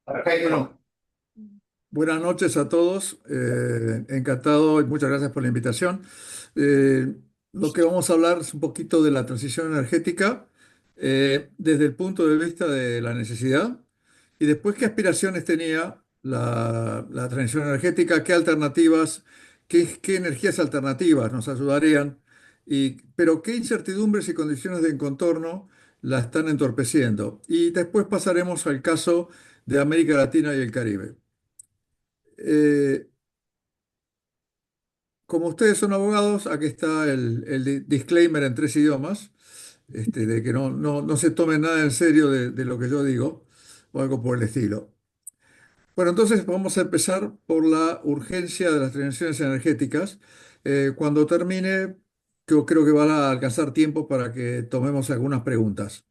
Bueno, buenas noches a todos. Encantado y muchas gracias por la invitación. Eh, lo que vamos a hablar es un poquito de la transición energética desde el punto de vista de la necesidad y después qué aspiraciones tenía la transición energética, qué alternativas, qué energías alternativas nos ayudarían, pero qué incertidumbres y condiciones de contorno la están entorpeciendo. Y después pasaremos al caso de América Latina y el Caribe. Eh, Como ustedes son abogados, aquí está el disclaimer en tres idiomas, de que no se tomen nada en serio de lo que yo digo o algo por el estilo. Bueno, entonces vamos a empezar por la urgencia de las transiciones energéticas. Cuando termine, yo creo que van a alcanzar tiempo para que tomemos algunas preguntas.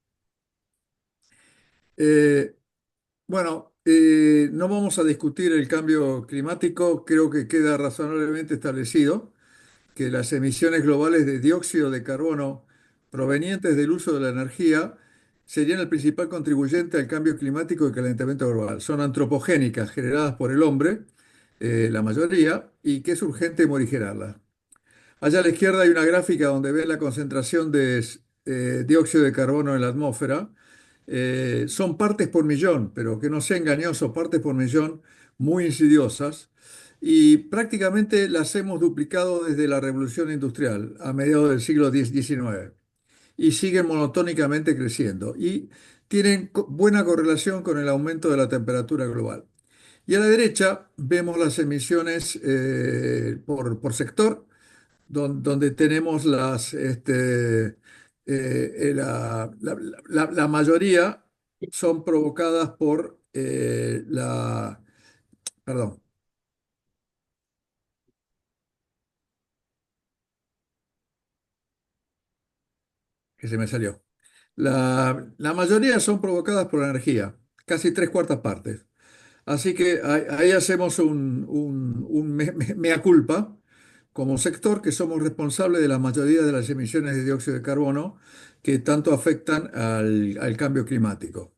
Eh, no vamos a discutir el cambio climático, creo que queda razonablemente establecido que las emisiones globales de dióxido de carbono provenientes del uso de la energía serían el principal contribuyente al cambio climático y calentamiento global. Son antropogénicas, generadas por el hombre, la mayoría, y que es urgente morigerarlas. Allá a la izquierda hay una gráfica donde ven la concentración de dióxido de carbono en la atmósfera. Son partes por millón, pero que no sea engañoso, partes por millón muy insidiosas. Y prácticamente las hemos duplicado desde la revolución industrial a mediados del siglo XIX y siguen monotónicamente creciendo y tienen buena correlación con el aumento de la temperatura global. Y a la derecha vemos las emisiones por sector donde tenemos la mayoría son provocadas por perdón, que se me salió. La mayoría son provocadas por la energía, casi tres cuartas partes. Así que ahí hacemos un mea culpa como sector que somos responsables de la mayoría de las emisiones de dióxido de carbono que tanto afectan al cambio climático.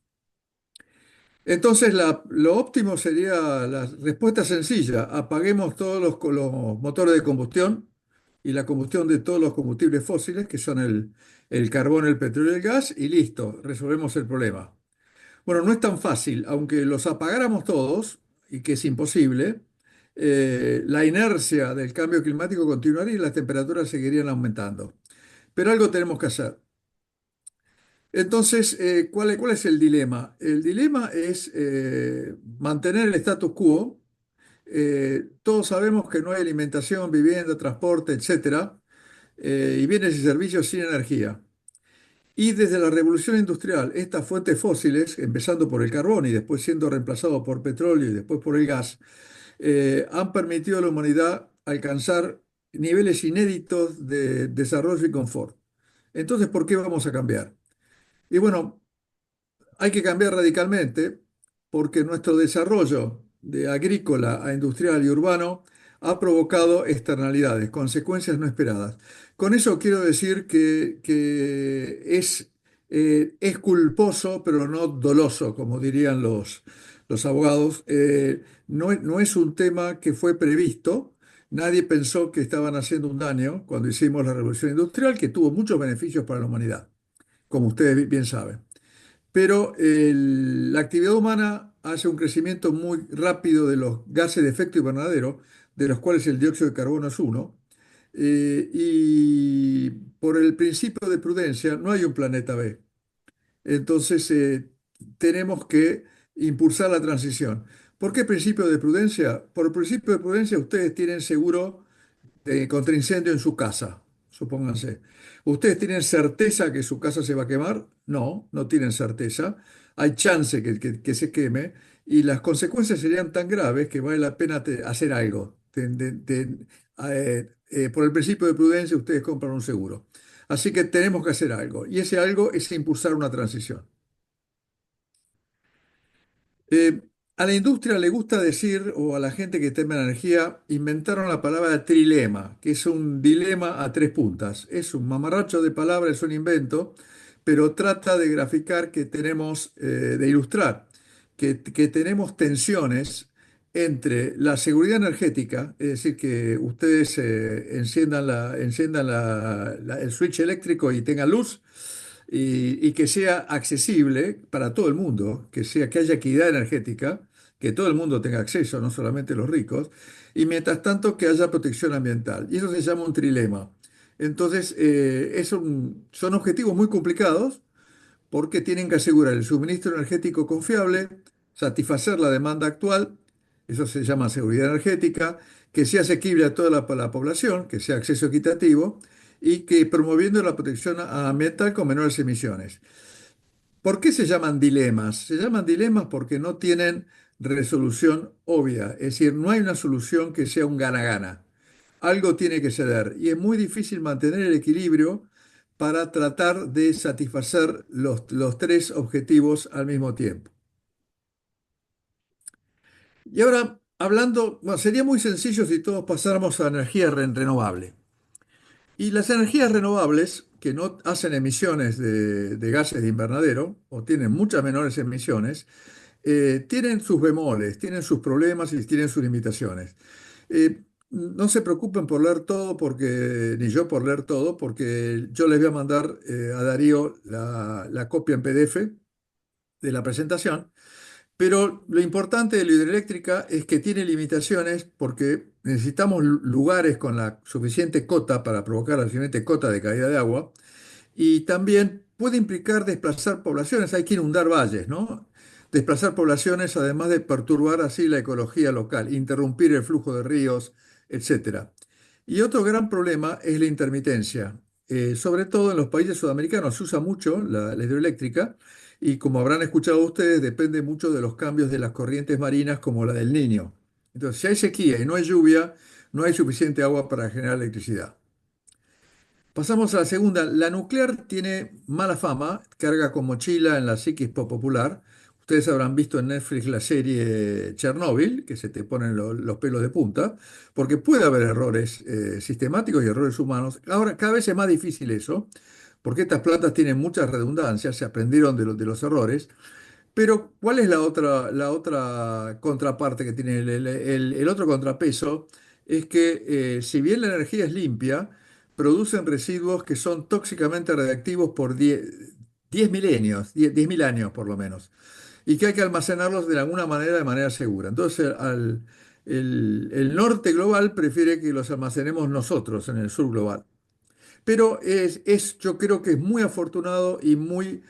Entonces, lo óptimo sería la respuesta sencilla: apaguemos todos los motores de combustión y la combustión de todos los combustibles fósiles, que son el carbón, el petróleo y el gas, y listo, resolvemos el problema. Bueno, no es tan fácil, aunque los apagáramos todos, y que es imposible, la inercia del cambio climático continuaría y las temperaturas seguirían aumentando. Pero algo tenemos que hacer. Entonces, ¿cuál es el dilema? El dilema es mantener el status quo. Todos sabemos que no hay alimentación, vivienda, transporte, etcétera, y bienes y servicios sin energía. Y desde la revolución industrial, estas fuentes fósiles, empezando por el carbón y después siendo reemplazado por petróleo y después por el gas, han permitido a la humanidad alcanzar niveles inéditos de desarrollo y confort. Entonces, ¿por qué vamos a cambiar? Y bueno, hay que cambiar radicalmente porque nuestro desarrollo de agrícola a industrial y urbano ha provocado externalidades, consecuencias no esperadas. Con eso quiero decir que es culposo, pero no doloso, como dirían los abogados. No es un tema que fue previsto. Nadie pensó que estaban haciendo un daño cuando hicimos la revolución industrial, que tuvo muchos beneficios para la humanidad, como ustedes bien saben. Pero la actividad humana hace un crecimiento muy rápido de los gases de efecto invernadero, de los cuales el dióxido de carbono es uno. Y por el principio de prudencia, no hay un planeta B. Entonces, tenemos que impulsar la transición. ¿Por qué principio de prudencia? Por el principio de prudencia ustedes tienen seguro contra incendio en su casa, supónganse. ¿Ustedes tienen certeza que su casa se va a quemar? No, no tienen certeza. Hay chance que se queme y las consecuencias serían tan graves que vale la pena hacer algo. Por el principio de prudencia, ustedes compran un seguro. Así que tenemos que hacer algo y ese algo es impulsar una transición. Eh, a la industria le gusta decir, o a la gente que teme la energía, inventaron la palabra trilema, que es un dilema a tres puntas. Es un mamarracho de palabras, es un invento, pero trata de graficar que tenemos, de ilustrar. que tenemos tensiones entre la seguridad energética, es decir, que ustedes enciendan el switch eléctrico y tengan luz, y que sea accesible para todo el mundo, que haya equidad energética, que todo el mundo tenga acceso, no solamente los ricos, y mientras tanto que haya protección ambiental. Y eso se llama un trilema. Entonces, son objetivos muy complicados porque tienen que asegurar el suministro energético confiable, satisfacer la demanda actual, eso se llama seguridad energética, que sea asequible a toda la población, que sea acceso equitativo y que promoviendo la protección ambiental con menores emisiones. ¿Por qué se llaman dilemas? Se llaman dilemas porque no tienen resolución obvia, es decir, no hay una solución que sea un gana-gana. Algo tiene que ceder y es muy difícil mantener el equilibrio para tratar de satisfacer los tres objetivos al mismo tiempo. Y ahora, hablando, bueno, sería muy sencillo si todos pasáramos a energía renovable. Y las energías renovables, que no hacen emisiones de gases de invernadero o tienen muchas menores emisiones, tienen sus bemoles, tienen sus problemas y tienen sus limitaciones. No se preocupen por leer todo, ni yo por leer todo, porque yo les voy a mandar a Darío la copia en PDF de la presentación. Pero lo importante de la hidroeléctrica es que tiene limitaciones porque necesitamos lugares con la suficiente cota para provocar la suficiente cota de caída de agua y también puede implicar desplazar poblaciones, hay que inundar valles, ¿no? Desplazar poblaciones además de perturbar así la ecología local, interrumpir el flujo de ríos, etcétera. Y otro gran problema es la intermitencia. Sobre todo en los países sudamericanos se usa mucho la hidroeléctrica y como habrán escuchado ustedes, depende mucho de los cambios de las corrientes marinas como la del Niño. Entonces, si hay sequía y no hay lluvia, no hay suficiente agua para generar electricidad. Pasamos a la segunda. La nuclear tiene mala fama, carga con mochila en la psiquis popular. Ustedes habrán visto en Netflix la serie Chernobyl, que se te ponen los pelos de punta, porque puede haber errores sistemáticos y errores humanos. Ahora, cada vez es más difícil eso, porque estas plantas tienen muchas redundancias, se aprendieron de los errores. Pero, ¿cuál es la otra contraparte que tiene el otro contrapeso? Es que si bien la energía es limpia, producen residuos que son tóxicamente radiactivos por 10 milenios, 10.000 años por lo menos, y que hay que almacenarlos de alguna manera, de manera segura. Entonces, el norte global prefiere que los almacenemos nosotros en el sur global. Pero yo creo que es muy afortunado y muy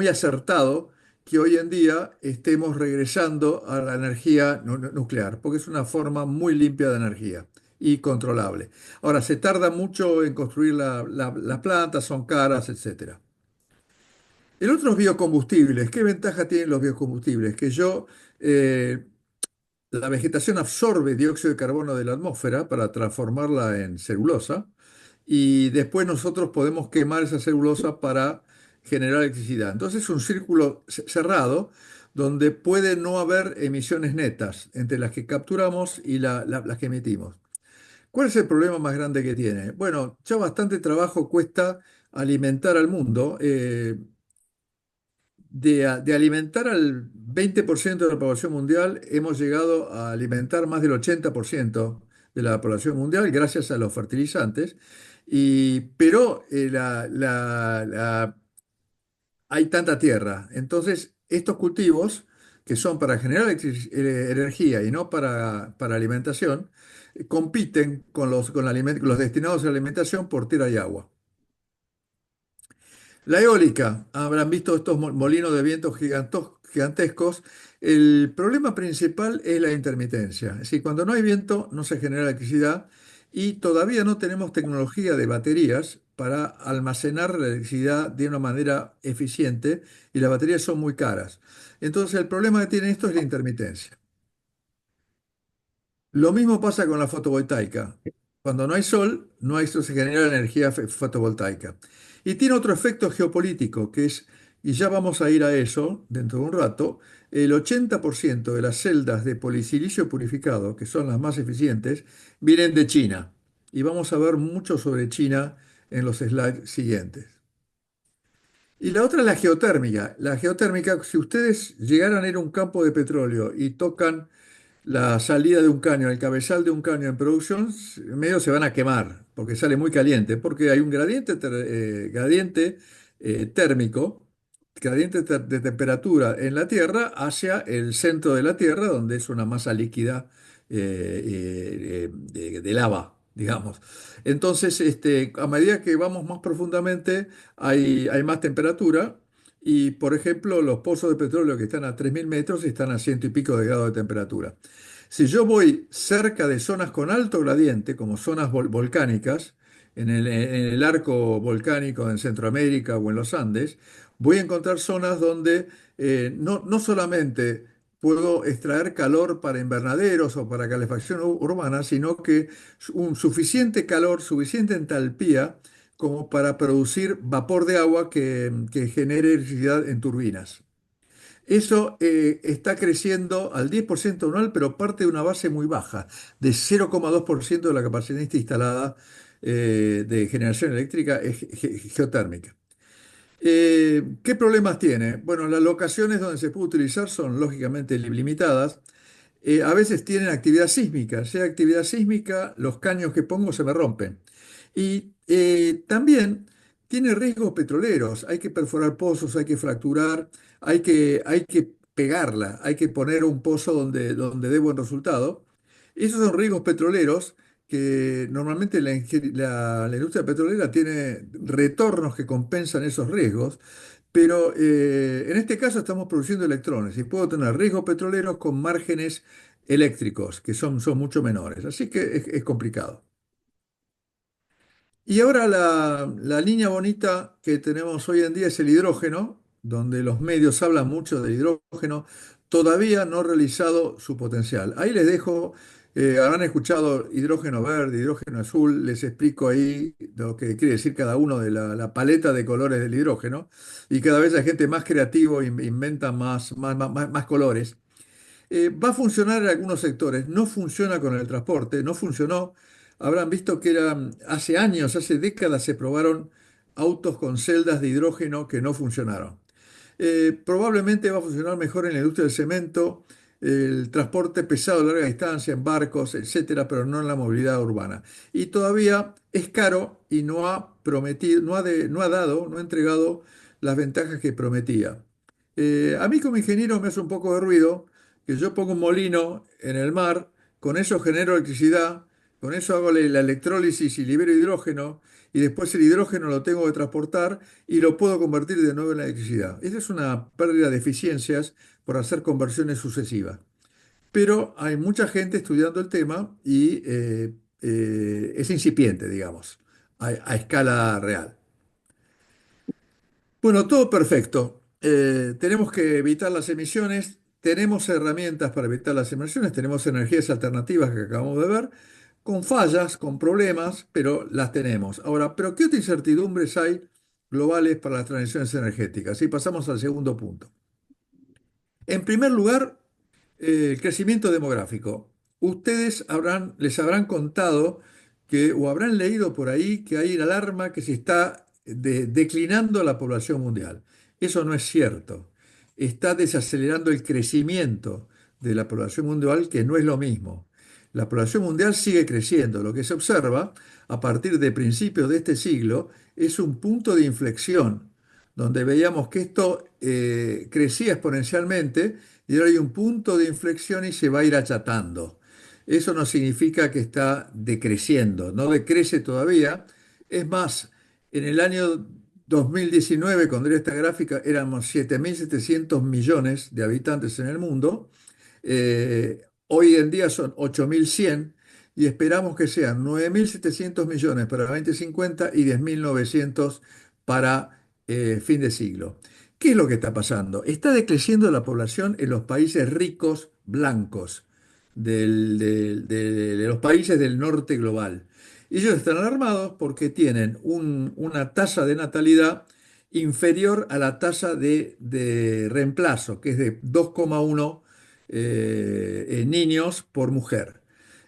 acertado que hoy en día estemos regresando a la energía nuclear, porque es una forma muy limpia de energía y controlable. Ahora, se tarda mucho en construir las plantas, son caras, etcétera. El otro es biocombustibles. ¿Qué ventaja tienen los biocombustibles? Eh, la vegetación absorbe dióxido de carbono de la atmósfera para transformarla en celulosa y después nosotros podemos quemar esa celulosa para generar electricidad. Entonces es un círculo cerrado donde puede no haber emisiones netas entre las que capturamos y las que emitimos. ¿Cuál es el problema más grande que tiene? Bueno, ya bastante trabajo cuesta alimentar al mundo. De alimentar al 20% de la población mundial, hemos llegado a alimentar más del 80% de la población mundial gracias a los fertilizantes. Pero hay tanta tierra. Entonces, estos cultivos, que son para generar energía y no para alimentación, compiten con los destinados a la alimentación por tierra y agua. La eólica, habrán visto estos molinos de viento gigantescos. El problema principal es la intermitencia. Es decir, cuando no hay viento no se genera electricidad y todavía no tenemos tecnología de baterías para almacenar la electricidad de una manera eficiente y las baterías son muy caras. Entonces el problema que tiene esto es la intermitencia. Lo mismo pasa con la fotovoltaica. Cuando no hay sol, no se genera energía fotovoltaica. Y tiene otro efecto geopolítico, y ya vamos a ir a eso dentro de un rato, el 80% de las celdas de polisilicio purificado, que son las más eficientes, vienen de China. Y vamos a ver mucho sobre China en los slides siguientes. Y la otra es la geotérmica. La geotérmica, si ustedes llegaran a ir a un campo de petróleo y tocan la salida de un caño, el cabezal de un caño en producción, medio se van a quemar, porque sale muy caliente, porque hay un gradiente térmico, de temperatura en la Tierra hacia el centro de la Tierra, donde es una masa líquida de lava, digamos. Entonces, a medida que vamos más profundamente, hay más temperatura. Y, por ejemplo, los pozos de petróleo que están a 3.000 metros están a ciento y pico de grados de temperatura. Si yo voy cerca de zonas con alto gradiente, como zonas volcánicas, en el arco volcánico en Centroamérica o en los Andes, voy a encontrar zonas donde no solamente puedo extraer calor para invernaderos o para calefacción urbana, sino que un suficiente calor, suficiente entalpía como para producir vapor de agua que genere electricidad en turbinas. Eso está creciendo al 10% anual, pero parte de una base muy baja, de 0,2% de la capacidad instalada de generación eléctrica es geotérmica. ¿Qué problemas tiene? Bueno, las locaciones donde se puede utilizar son lógicamente limitadas. A veces tienen actividad sísmica. Si hay actividad sísmica, los caños que pongo se me rompen. Y también tiene riesgos petroleros. Hay que perforar pozos, hay que fracturar, hay que pegarla, hay que poner un pozo donde dé buen resultado. Esos son riesgos petroleros que normalmente la industria petrolera tiene retornos que compensan esos riesgos. Pero en este caso estamos produciendo electrones y puedo tener riesgos petroleros con márgenes eléctricos, que son mucho menores. Así que es complicado. Y ahora la línea bonita que tenemos hoy en día es el hidrógeno, donde los medios hablan mucho del hidrógeno, todavía no ha realizado su potencial. Ahí les dejo, habrán escuchado hidrógeno verde, hidrógeno azul, les explico ahí lo que quiere decir cada uno de la paleta de colores del hidrógeno, y cada vez hay gente más creativa, inventa más colores. Va a funcionar en algunos sectores, no funciona con el transporte, no funcionó. Habrán visto que hace años, hace décadas se probaron autos con celdas de hidrógeno que no funcionaron. Probablemente va a funcionar mejor en la industria del cemento, el transporte pesado de larga distancia, en barcos, etcétera, pero no en la movilidad urbana. Y todavía es caro y no ha prometido, no ha dado, no ha entregado las ventajas que prometía. A mí como ingeniero me hace un poco de ruido que yo pongo un molino en el mar, con eso genero electricidad, con eso hago la electrólisis y libero hidrógeno, y después el hidrógeno lo tengo que transportar y lo puedo convertir de nuevo en la electricidad. Esa es una pérdida de eficiencias por hacer conversiones sucesivas. Pero hay mucha gente estudiando el tema y es incipiente, digamos, a escala real. Bueno, todo perfecto. Tenemos que evitar las emisiones, tenemos herramientas para evitar las emisiones, tenemos energías alternativas que acabamos de ver, con fallas, con problemas, pero las tenemos. Ahora, ¿pero qué otras incertidumbres hay globales para las transiciones energéticas? Y pasamos al segundo punto. En primer lugar, el crecimiento demográfico. Ustedes les habrán contado o habrán leído por ahí que hay una alarma que se está declinando la población mundial. Eso no es cierto. Está desacelerando el crecimiento de la población mundial, que no es lo mismo. La población mundial sigue creciendo. Lo que se observa a partir de principios de este siglo es un punto de inflexión, donde veíamos que esto crecía exponencialmente y ahora hay un punto de inflexión y se va a ir achatando. Eso no significa que está decreciendo, no decrece todavía. Es más, en el año 2019, cuando era esta gráfica, éramos 7.700 millones de habitantes en el mundo. Hoy en día son 8.100 y esperamos que sean 9.700 millones para 2050 y 10.900 para fin de siglo. ¿Qué es lo que está pasando? Está decreciendo la población en los países ricos blancos de los países del norte global. Ellos están alarmados porque tienen una tasa de natalidad inferior a la tasa de reemplazo, que es de 2,1 niños por mujer.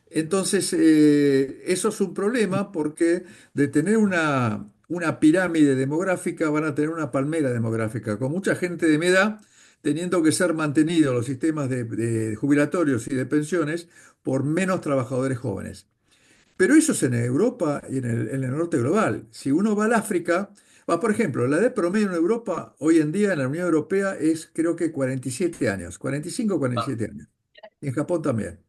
Entonces, eso es un problema porque de tener una pirámide demográfica, van a tener una palmera demográfica, con mucha gente de mi edad teniendo que ser mantenidos los sistemas de jubilatorios y de pensiones por menos trabajadores jóvenes. Pero eso es en Europa y en el norte global. Si uno va al África, por ejemplo, la edad promedio en Europa hoy en día en la Unión Europea es creo que 47 años, 45 o Ah, 47 años. Y en Japón también.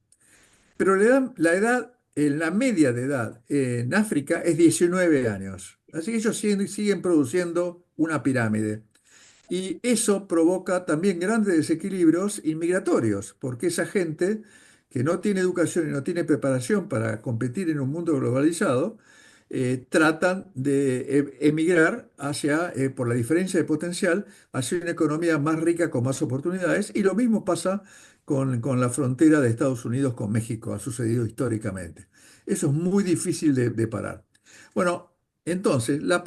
Pero la edad, la media de edad en África es 19 años. Así que ellos siguen produciendo una pirámide. Y eso provoca también grandes desequilibrios inmigratorios, porque esa gente que no tiene educación y no tiene preparación para competir en un mundo globalizado, tratan de emigrar por la diferencia de potencial, hacia una economía más rica con más oportunidades. Y lo mismo pasa con la frontera de Estados Unidos con México, ha sucedido históricamente. Eso es muy difícil de parar. Bueno, entonces, la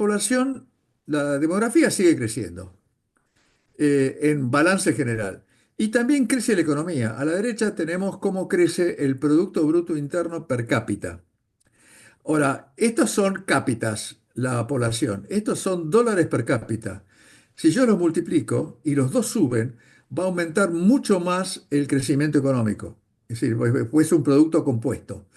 demografía sigue creciendo en balance general. Y también crece la economía. A la derecha tenemos cómo crece el Producto Bruto Interno per cápita. Ahora, estos son cápitas, la población. Estos son dólares per cápita. Si yo los multiplico y los dos suben, va a aumentar mucho más el crecimiento económico. Es decir, pues es un producto compuesto.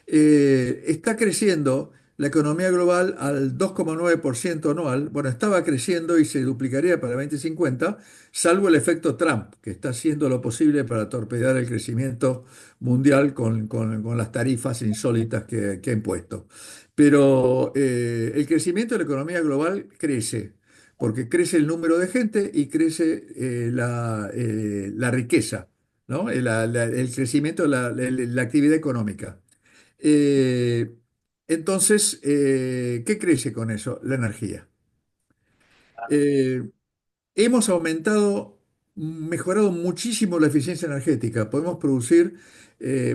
Está creciendo la economía global al 2,9% anual. Bueno, estaba creciendo y se duplicaría para 2050, salvo el efecto Trump, que está haciendo lo posible para torpedear el crecimiento mundial con las tarifas insólitas que ha impuesto. Pero el crecimiento de la economía global crece, porque crece el número de gente y crece la riqueza, ¿no? El crecimiento de la actividad económica. Eh, entonces, ¿qué crece con eso? La energía. Eh, Hemos mejorado muchísimo la eficiencia energética. Podemos producir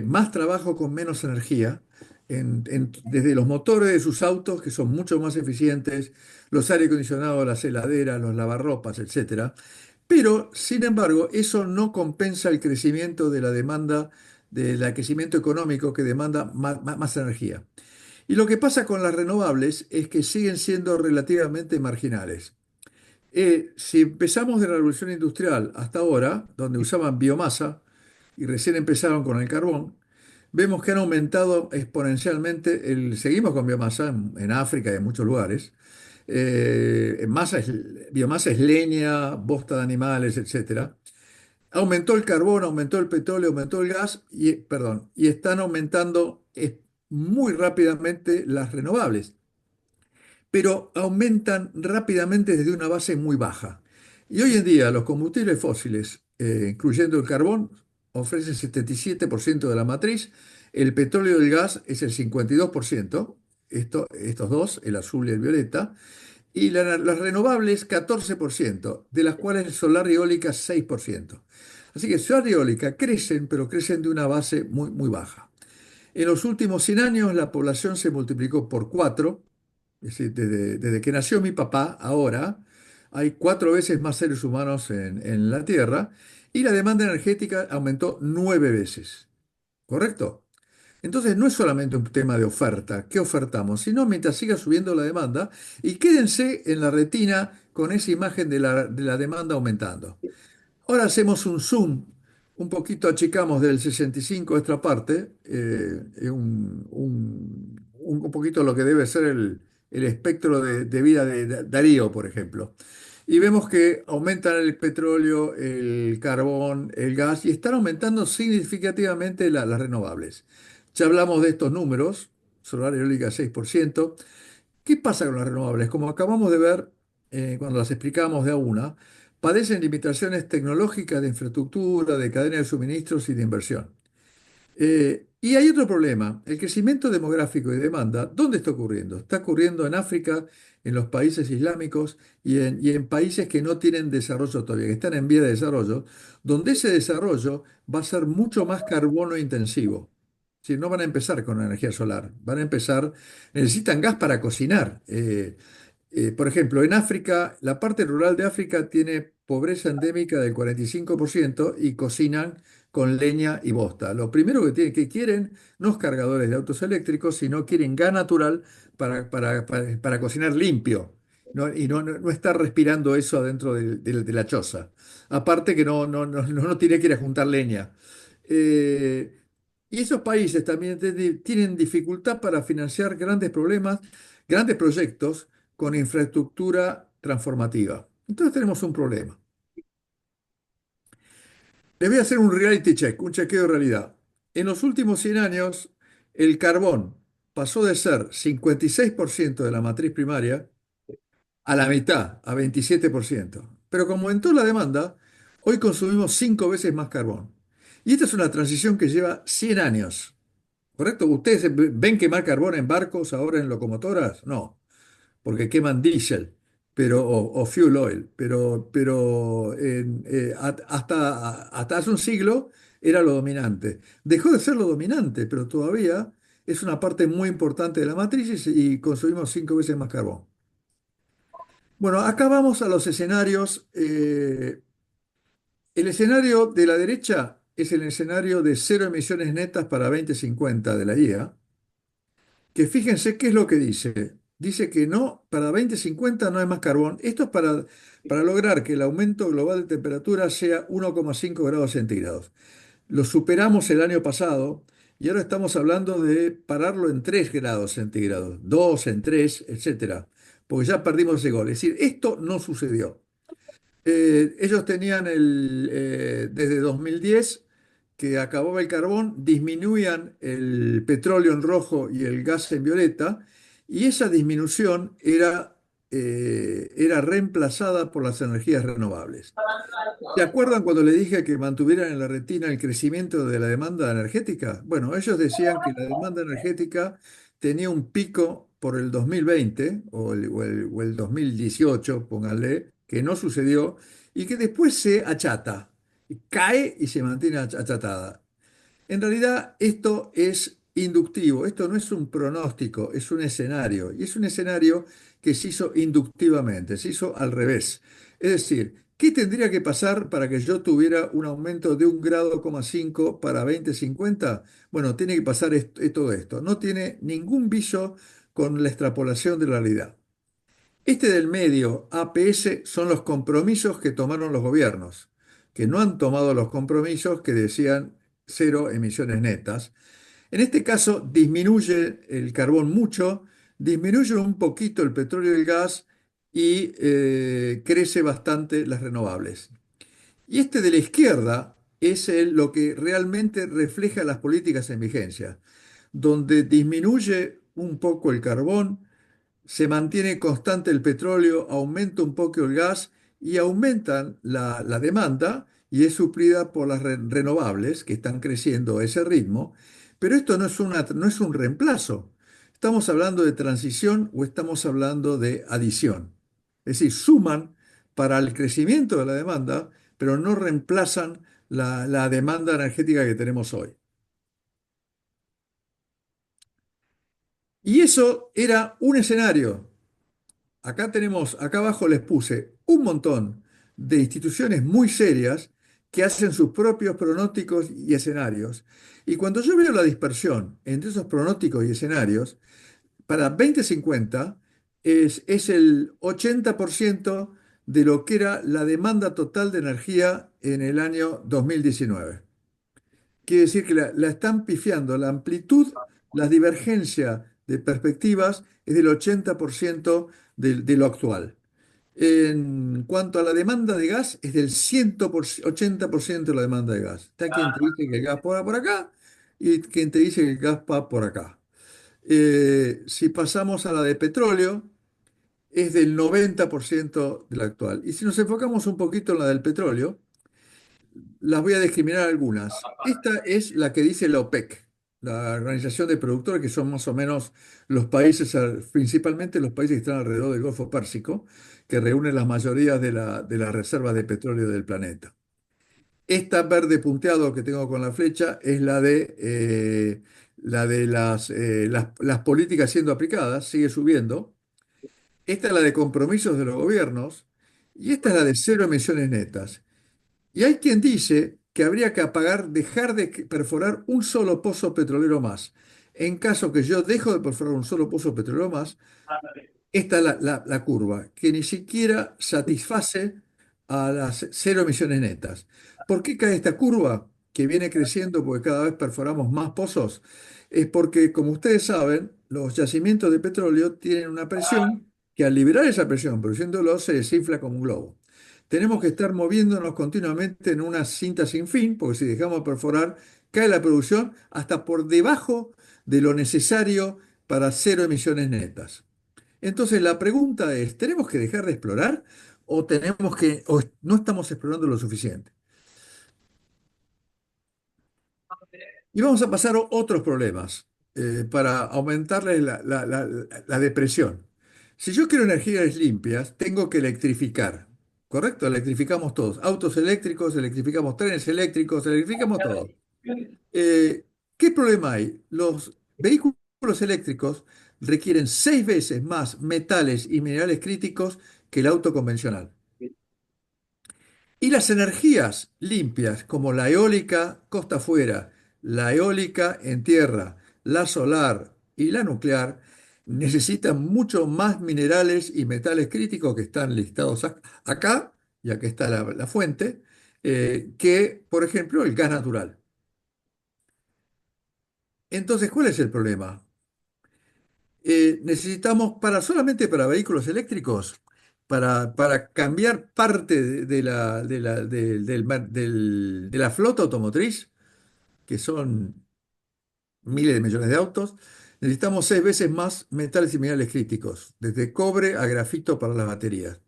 más trabajo con menos energía, desde los motores de sus autos, que son mucho más eficientes, los aire acondicionados, las heladeras, los lavarropas, etcétera. Pero, sin embargo, eso no compensa el crecimiento de la demanda, del crecimiento económico que demanda más energía. Y lo que pasa con las renovables es que siguen siendo relativamente marginales. Si empezamos de la revolución industrial hasta ahora, donde usaban biomasa y recién empezaron con el carbón, vemos que han aumentado exponencialmente. Seguimos con biomasa en África y en muchos lugares. Biomasa es leña, bosta de animales, etcétera. Aumentó el carbón, aumentó el petróleo, aumentó el gas y están aumentando muy rápidamente las renovables, pero aumentan rápidamente desde una base muy baja. Y hoy en día los combustibles fósiles, incluyendo el carbón, ofrecen 77% de la matriz, el petróleo y el gas es el 52%, estos dos, el azul y el violeta, y las renovables 14%, de las cuales el solar y eólica 6%. Así que solar y eólica crecen, pero crecen de una base muy, muy baja. En los últimos 100 años la población se multiplicó por 4, es decir, desde que nació mi papá, ahora hay 4 veces más seres humanos en la Tierra y la demanda energética aumentó 9 veces, ¿correcto? Entonces no es solamente un tema de oferta, ¿qué ofertamos? Sino mientras siga subiendo la demanda y quédense en la retina con esa imagen de la demanda aumentando. Ahora hacemos un zoom, un poquito achicamos del 65 a esta parte, un poquito lo que debe ser el espectro de vida de Darío, por ejemplo. Y vemos que aumentan el petróleo, el carbón, el gas y están aumentando significativamente las renovables. Ya hablamos de estos números, solar y eólica 6%. ¿Qué pasa con las renovables? Como acabamos de ver cuando las explicamos de a una, padecen limitaciones tecnológicas de infraestructura, de cadena de suministros y de inversión. Y hay otro problema, el crecimiento demográfico y demanda, ¿dónde está ocurriendo? Está ocurriendo en África, en los países islámicos y en países que no tienen desarrollo todavía, que están en vía de desarrollo, donde ese desarrollo va a ser mucho más carbono intensivo. Si no van a empezar con energía solar, van a empezar, necesitan gas para cocinar. Por ejemplo, en África, la parte rural de África tiene pobreza endémica del 45% y cocinan con leña y bosta. Lo primero que quieren no es cargadores de autos eléctricos, sino quieren gas natural para cocinar limpio, ¿no? Y no estar respirando eso adentro de la choza. Aparte que no tiene que ir a juntar leña. Eh, y esos países también tienen dificultad para financiar grandes problemas, grandes proyectos con infraestructura transformativa. Entonces tenemos un problema. Les voy a hacer un reality check, un chequeo de realidad. En los últimos 100 años, el carbón pasó de ser 56% de la matriz primaria a la mitad, a 27%. Pero como aumentó la demanda, hoy consumimos 5 veces más carbón. Y esta es una transición que lleva 100 años. ¿Correcto? ¿Ustedes ven quemar carbón en barcos ahora en locomotoras? No, porque queman diésel o fuel oil, pero hasta hace un siglo era lo dominante. Dejó de ser lo dominante, pero todavía es una parte muy importante de la matriz y consumimos 5 veces más carbón. Bueno, acá vamos a los escenarios. El escenario de la derecha es el escenario de cero emisiones netas para 2050 de la IEA, que fíjense qué es lo que dice. Dice que no, para 2050 no hay más carbón. Esto es para lograr que el aumento global de temperatura sea 1,5 grados centígrados. Lo superamos el año pasado y ahora estamos hablando de pararlo en 3 grados centígrados, 2 en 3, etcétera, porque ya perdimos ese gol. Es decir, esto no sucedió. Ellos tenían desde 2010 que acababa el carbón, disminuían el petróleo en rojo y el gas en violeta, y esa disminución era reemplazada por las energías renovables. ¿Se acuerdan cuando le dije que mantuvieran en la retina el crecimiento de la demanda energética? Bueno, ellos decían que la demanda energética tenía un pico por el 2020 o el 2018, pónganle, que no sucedió, y que después se achata, cae y se mantiene achatada. En realidad, esto es inductivo, esto no es un pronóstico, es un escenario. Y es un escenario que se hizo inductivamente, se hizo al revés. Es decir, ¿qué tendría que pasar para que yo tuviera un aumento de 1,5 grados para 2050? Bueno, tiene que pasar todo esto. No tiene ningún viso con la extrapolación de la realidad. Este del medio, APS, son los compromisos que tomaron los gobiernos, que no han tomado los compromisos que decían cero emisiones netas. En este caso, disminuye el carbón mucho, disminuye un poquito el petróleo y el gas y crece bastante las renovables. Y este de la izquierda es lo que realmente refleja las políticas en vigencia, donde disminuye un poco el carbón, se mantiene constante el petróleo, aumenta un poco el gas y aumentan la demanda y es suplida por las renovables que están creciendo a ese ritmo. Pero esto no es un reemplazo. ¿Estamos hablando de transición o estamos hablando de adición? Es decir, suman para el crecimiento de la demanda, pero no reemplazan la demanda energética que tenemos hoy. Y eso era un escenario. Acá abajo les puse un montón de instituciones muy serias que hacen sus propios pronósticos y escenarios. Y cuando yo veo la dispersión entre esos pronósticos y escenarios, para 2050 es el 80% de lo que era la demanda total de energía en el año 2019. Quiere decir que la están pifiando. La amplitud, la divergencia de perspectivas es del 80% de lo actual. En cuanto a la demanda de gas, es del 180% de la demanda de gas. Está quien te dice que el gas va por acá y quien te dice que el gas va por acá. Si pasamos a la de petróleo, es del 90% de la actual. Y si nos enfocamos un poquito en la del petróleo, las voy a discriminar algunas. Esta es la que dice la OPEC, la Organización de Productores, que son más o menos los países, principalmente los países que están alrededor del Golfo Pérsico, que reúnen las mayorías de las reservas de petróleo del planeta. Esta verde punteado que tengo con la flecha es la de las políticas siendo aplicadas, sigue subiendo. Esta es la de compromisos de los gobiernos Y esta es la de cero emisiones netas. Y hay quien dice que habría que apagar, dejar de perforar un solo pozo petrolero más. En caso que yo dejo de perforar un solo pozo petrolero más, esta es la curva, que ni siquiera satisface a las cero emisiones netas. ¿Por qué cae esta curva? Que viene creciendo porque cada vez perforamos más pozos. Es porque, como ustedes saben, los yacimientos de petróleo tienen una presión que al liberar esa presión, produciéndolo, se desinfla como un globo. Tenemos que estar moviéndonos continuamente en una cinta sin fin, porque si dejamos de perforar, cae la producción hasta por debajo de lo necesario para cero emisiones netas. Entonces la pregunta es, ¿tenemos que dejar de explorar o no estamos explorando lo suficiente? Y vamos a pasar a otros problemas para aumentarles la depresión. Si yo quiero energías limpias, tengo que electrificar, ¿correcto? Electrificamos todos. Autos eléctricos, electrificamos trenes eléctricos, electrificamos todo. Eh, ¿Qué problema hay? Los vehículos eléctricos requieren 6 veces más metales y minerales críticos que el auto convencional. Y las energías limpias, como la eólica costa afuera, la eólica en tierra, la solar y la nuclear, necesitan mucho más minerales y metales críticos que están listados acá, y aquí está la fuente, que, por ejemplo, el gas natural. Entonces, ¿cuál es el problema? Necesitamos solamente para vehículos eléctricos, para cambiar parte de la flota automotriz, que son miles de millones de autos, necesitamos 6 veces más metales y minerales críticos, desde cobre a grafito para las baterías.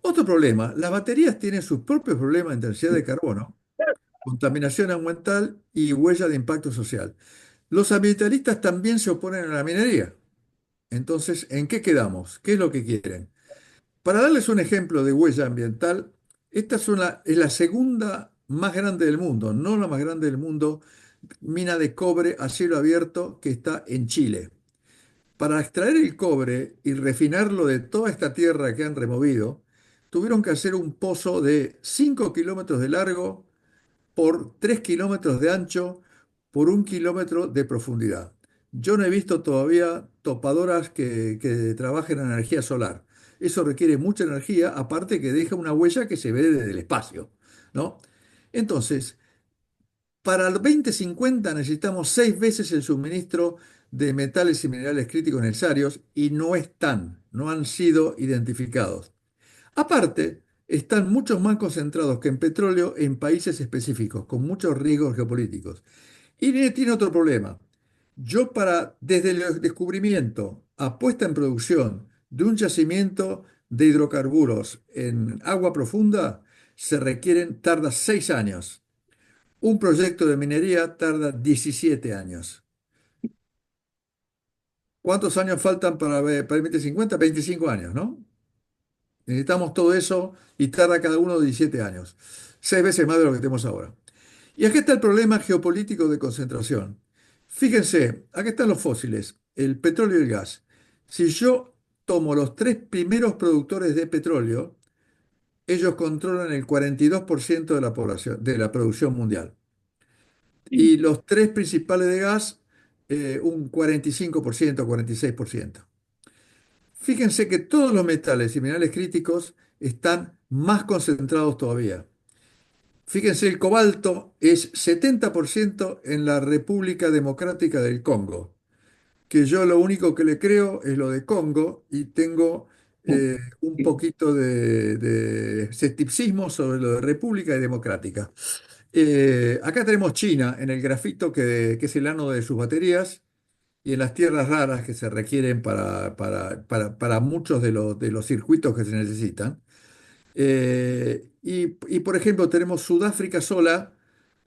Otro problema, las baterías tienen sus propios problemas de intensidad de carbono, contaminación ambiental y huella de impacto social. Los ambientalistas también se oponen a la minería. Entonces, ¿en qué quedamos? ¿Qué es lo que quieren? Para darles un ejemplo de huella ambiental, esta es la segunda más grande del mundo, no la más grande del mundo, mina de cobre a cielo abierto que está en Chile. Para extraer el cobre y refinarlo de toda esta tierra que han removido, tuvieron que hacer un pozo de 5 kilómetros de largo por 3 kilómetros de ancho por 1 kilómetro de profundidad. Yo no he visto todavía topadoras que trabajen en energía solar. Eso requiere mucha energía, aparte que deja una huella que se ve desde el espacio, ¿no? Entonces, para el 2050 necesitamos 6 veces el suministro de metales y minerales críticos necesarios y no están, no han sido identificados. Aparte, están muchos más concentrados que en petróleo en países específicos, con muchos riesgos geopolíticos. Y tiene otro problema. Desde el descubrimiento a puesta en producción de un yacimiento de hidrocarburos en agua profunda, tarda 6 años. Un proyecto de minería tarda 17 años. ¿Cuántos años faltan para el 2050? 25 años, ¿no? Necesitamos todo eso y tarda cada uno 17 años, 6 veces más de lo que tenemos ahora. Y aquí está el problema geopolítico de concentración. Fíjense, aquí están los fósiles, el petróleo y el gas. Si yo tomo los tres primeros productores de petróleo, ellos controlan el 42% de la población, de la producción mundial. Y los tres principales de gas, un 45%, 46%. Fíjense que todos los metales y minerales críticos están más concentrados todavía. Fíjense, el cobalto es 70% en la República Democrática del Congo, que yo lo único que le creo es lo de Congo y tengo un poquito de escepticismo sobre lo de República y Democrática. Acá tenemos China en el grafito que es el ánodo de sus baterías y en las tierras raras que se requieren para muchos de los circuitos que se necesitan. Por ejemplo, tenemos Sudáfrica sola,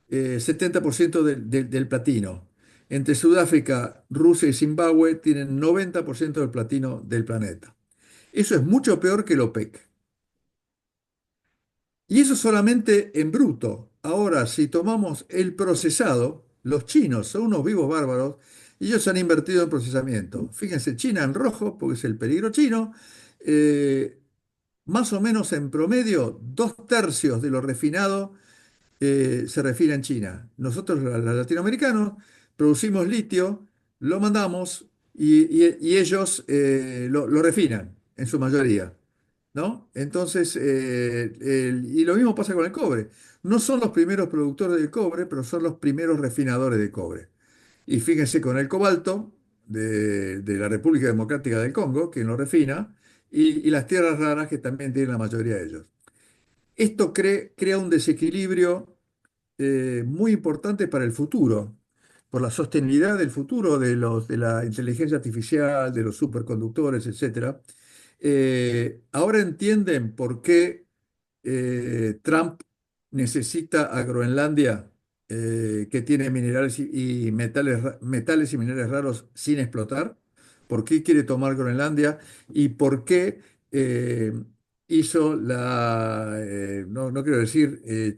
70% del platino. Entre Sudáfrica, Rusia y Zimbabue tienen 90% del platino del planeta. Eso es mucho peor que el OPEC. Y eso solamente en bruto. Ahora, si tomamos el procesado, los chinos son unos vivos bárbaros y ellos han invertido en procesamiento. Fíjense, China en rojo, porque es el peligro chino. eh, más o menos en promedio, dos tercios de lo refinado se refina en China. Nosotros, los latinoamericanos, producimos litio, lo mandamos y ellos lo refinan en su mayoría, ¿no? Entonces, y lo mismo pasa con el cobre. No son los primeros productores del cobre, pero son los primeros refinadores de cobre. Y fíjense con el cobalto de la República Democrática del Congo, que lo refina, y las tierras raras que también tienen la mayoría de ellos. Esto crea un desequilibrio muy importante para el futuro, por la sostenibilidad del futuro de la inteligencia artificial, de los superconductores, etcétera. Ahora entienden por qué Trump necesita a Groenlandia, que tiene minerales y metales, metales y minerales raros sin explotar. ¿Por qué quiere tomar Groenlandia? ¿Y por qué eh, hizo no quiero decir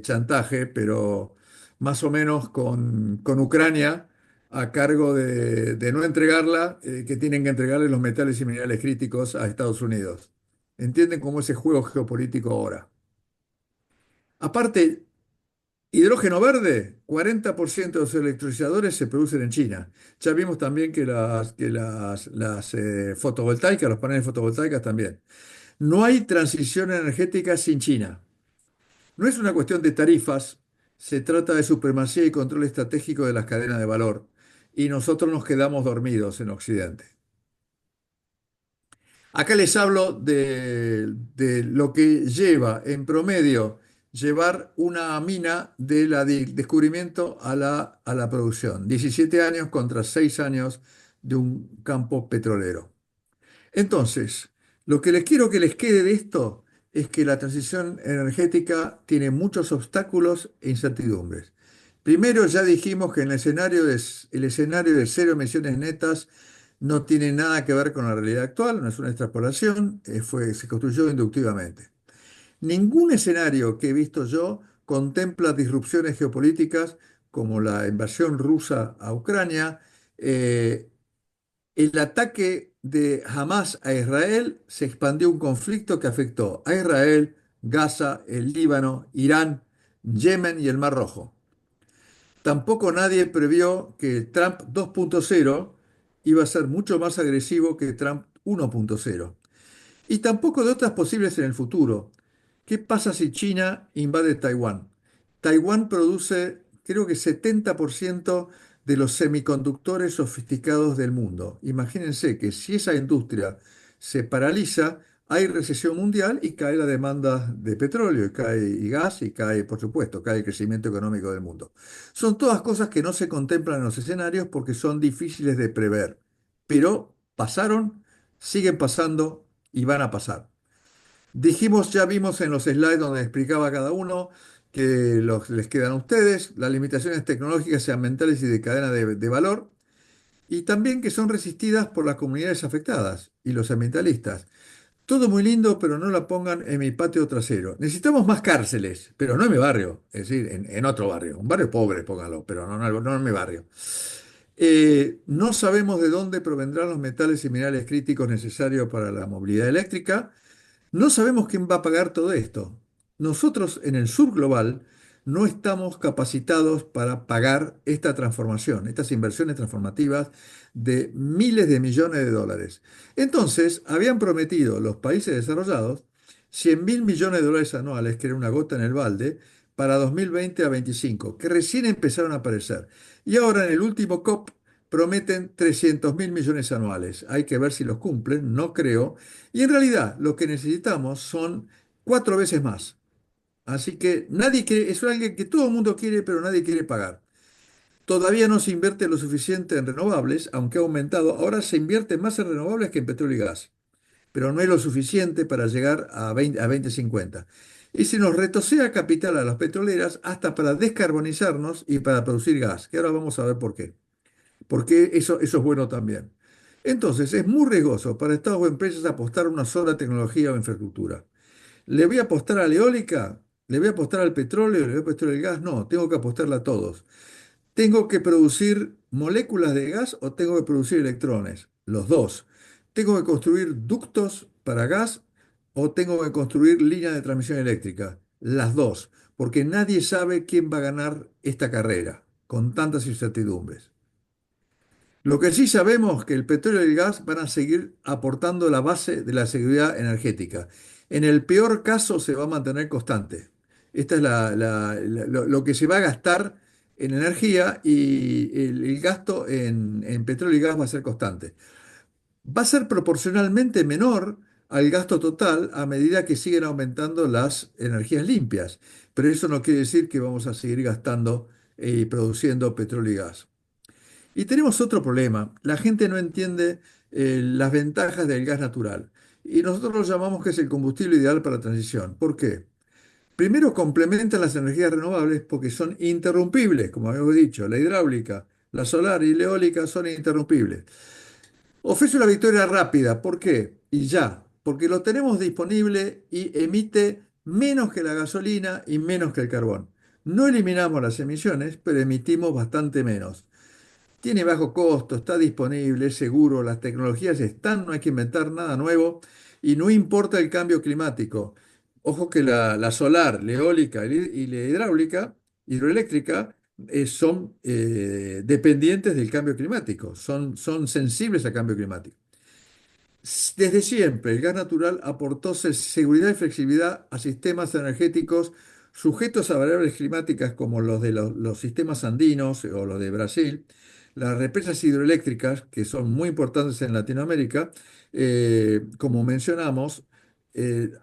chantaje, pero más o menos con Ucrania a cargo de no entregarla, que tienen que entregarle los metales y minerales críticos a Estados Unidos? ¿Entienden cómo es ese juego geopolítico ahora? Aparte, hidrógeno verde, 40% de los electrolizadores se producen en China. Ya vimos también que las fotovoltaicas, los paneles fotovoltaicas también. No hay transición energética sin China. No es una cuestión de tarifas, se trata de supremacía y control estratégico de las cadenas de valor. Y nosotros nos quedamos dormidos en Occidente. Acá les hablo de lo que lleva en promedio llevar una mina del descubrimiento a la producción. 17 años contra 6 años de un campo petrolero. Entonces, lo que les quiero que les quede de esto es que la transición energética tiene muchos obstáculos e incertidumbres. Primero, ya dijimos que en el escenario de cero emisiones netas no tiene nada que ver con la realidad actual, no es una extrapolación, se construyó inductivamente. Ningún escenario que he visto yo contempla disrupciones geopolíticas como la invasión rusa a Ucrania. El ataque de Hamas a Israel se expandió un conflicto que afectó a Israel, Gaza, el Líbano, Irán, Yemen y el Mar Rojo. Tampoco nadie previó que Trump 2.0 iba a ser mucho más agresivo que Trump 1.0. Y tampoco de otras posibles en el futuro. ¿Qué pasa si China invade Taiwán? Taiwán produce, creo que 70% de los semiconductores sofisticados del mundo. Imagínense que si esa industria se paraliza, hay recesión mundial y cae la demanda de petróleo, y cae y gas, y cae, por supuesto, cae el crecimiento económico del mundo. Son todas cosas que no se contemplan en los escenarios porque son difíciles de prever, pero pasaron, siguen pasando y van a pasar. Dijimos, ya vimos en los slides donde explicaba cada uno que les quedan a ustedes, las limitaciones tecnológicas y ambientales y de cadena de valor, y también que son resistidas por las comunidades afectadas y los ambientalistas. Todo muy lindo, pero no la pongan en mi patio trasero. Necesitamos más cárceles, pero no en mi barrio, es decir, en otro barrio, un barrio pobre, pónganlo, pero no en mi barrio. No sabemos de dónde provendrán los metales y minerales críticos necesarios para la movilidad eléctrica. No sabemos quién va a pagar todo esto. Nosotros en el sur global no estamos capacitados para pagar esta transformación, estas inversiones transformativas de miles de millones de dólares. Entonces, habían prometido los países desarrollados 100.000 millones de dólares anuales, que era una gota en el balde, para 2020 a 25, que recién empezaron a aparecer. Y ahora en el último COP prometen 300.000 millones anuales. Hay que ver si los cumplen, no creo. Y en realidad lo que necesitamos son 4 veces más. Así que nadie quiere, es alguien que todo el mundo quiere, pero nadie quiere pagar. Todavía no se invierte lo suficiente en renovables, aunque ha aumentado. Ahora se invierte más en renovables que en petróleo y gas, pero no es lo suficiente para llegar a 2050. Y se nos retosea capital a las petroleras hasta para descarbonizarnos y para producir gas, que ahora vamos a ver por qué. Porque eso es bueno también. Entonces, es muy riesgoso para estados o empresas apostar a una sola tecnología o infraestructura. ¿Le voy a apostar a la eólica? ¿Le voy a apostar al petróleo? ¿Le voy a apostar al gas? No, tengo que apostarle a todos. ¿Tengo que producir moléculas de gas o tengo que producir electrones? Los dos. ¿Tengo que construir ductos para gas o tengo que construir líneas de transmisión eléctrica? Las dos, porque nadie sabe quién va a ganar esta carrera con tantas incertidumbres. Lo que sí sabemos es que el petróleo y el gas van a seguir aportando la base de la seguridad energética. En el peor caso se va a mantener constante. Esta es lo que se va a gastar en energía y el gasto en petróleo y gas va a ser constante. Va a ser proporcionalmente menor al gasto total a medida que siguen aumentando las energías limpias, pero eso no quiere decir que vamos a seguir gastando y produciendo petróleo y gas. Y tenemos otro problema. La gente no entiende las ventajas del gas natural. Y nosotros lo llamamos que es el combustible ideal para la transición. ¿Por qué? Primero, complementan las energías renovables porque son interrumpibles, como habíamos dicho. La hidráulica, la solar y la eólica son interrumpibles. Ofrece una victoria rápida. ¿Por qué? Y ya. Porque lo tenemos disponible y emite menos que la gasolina y menos que el carbón. No eliminamos las emisiones, pero emitimos bastante menos. Tiene bajo costo, está disponible, es seguro, las tecnologías están, no hay que inventar nada nuevo y no importa el cambio climático. Ojo que la solar, la eólica y la hidráulica, hidroeléctrica, son dependientes del cambio climático, son sensibles al cambio climático. Desde siempre, el gas natural aportó seguridad y flexibilidad a sistemas energéticos sujetos a variables climáticas como los de los sistemas andinos o los de Brasil. Las represas hidroeléctricas, que son muy importantes en Latinoamérica, como mencionamos,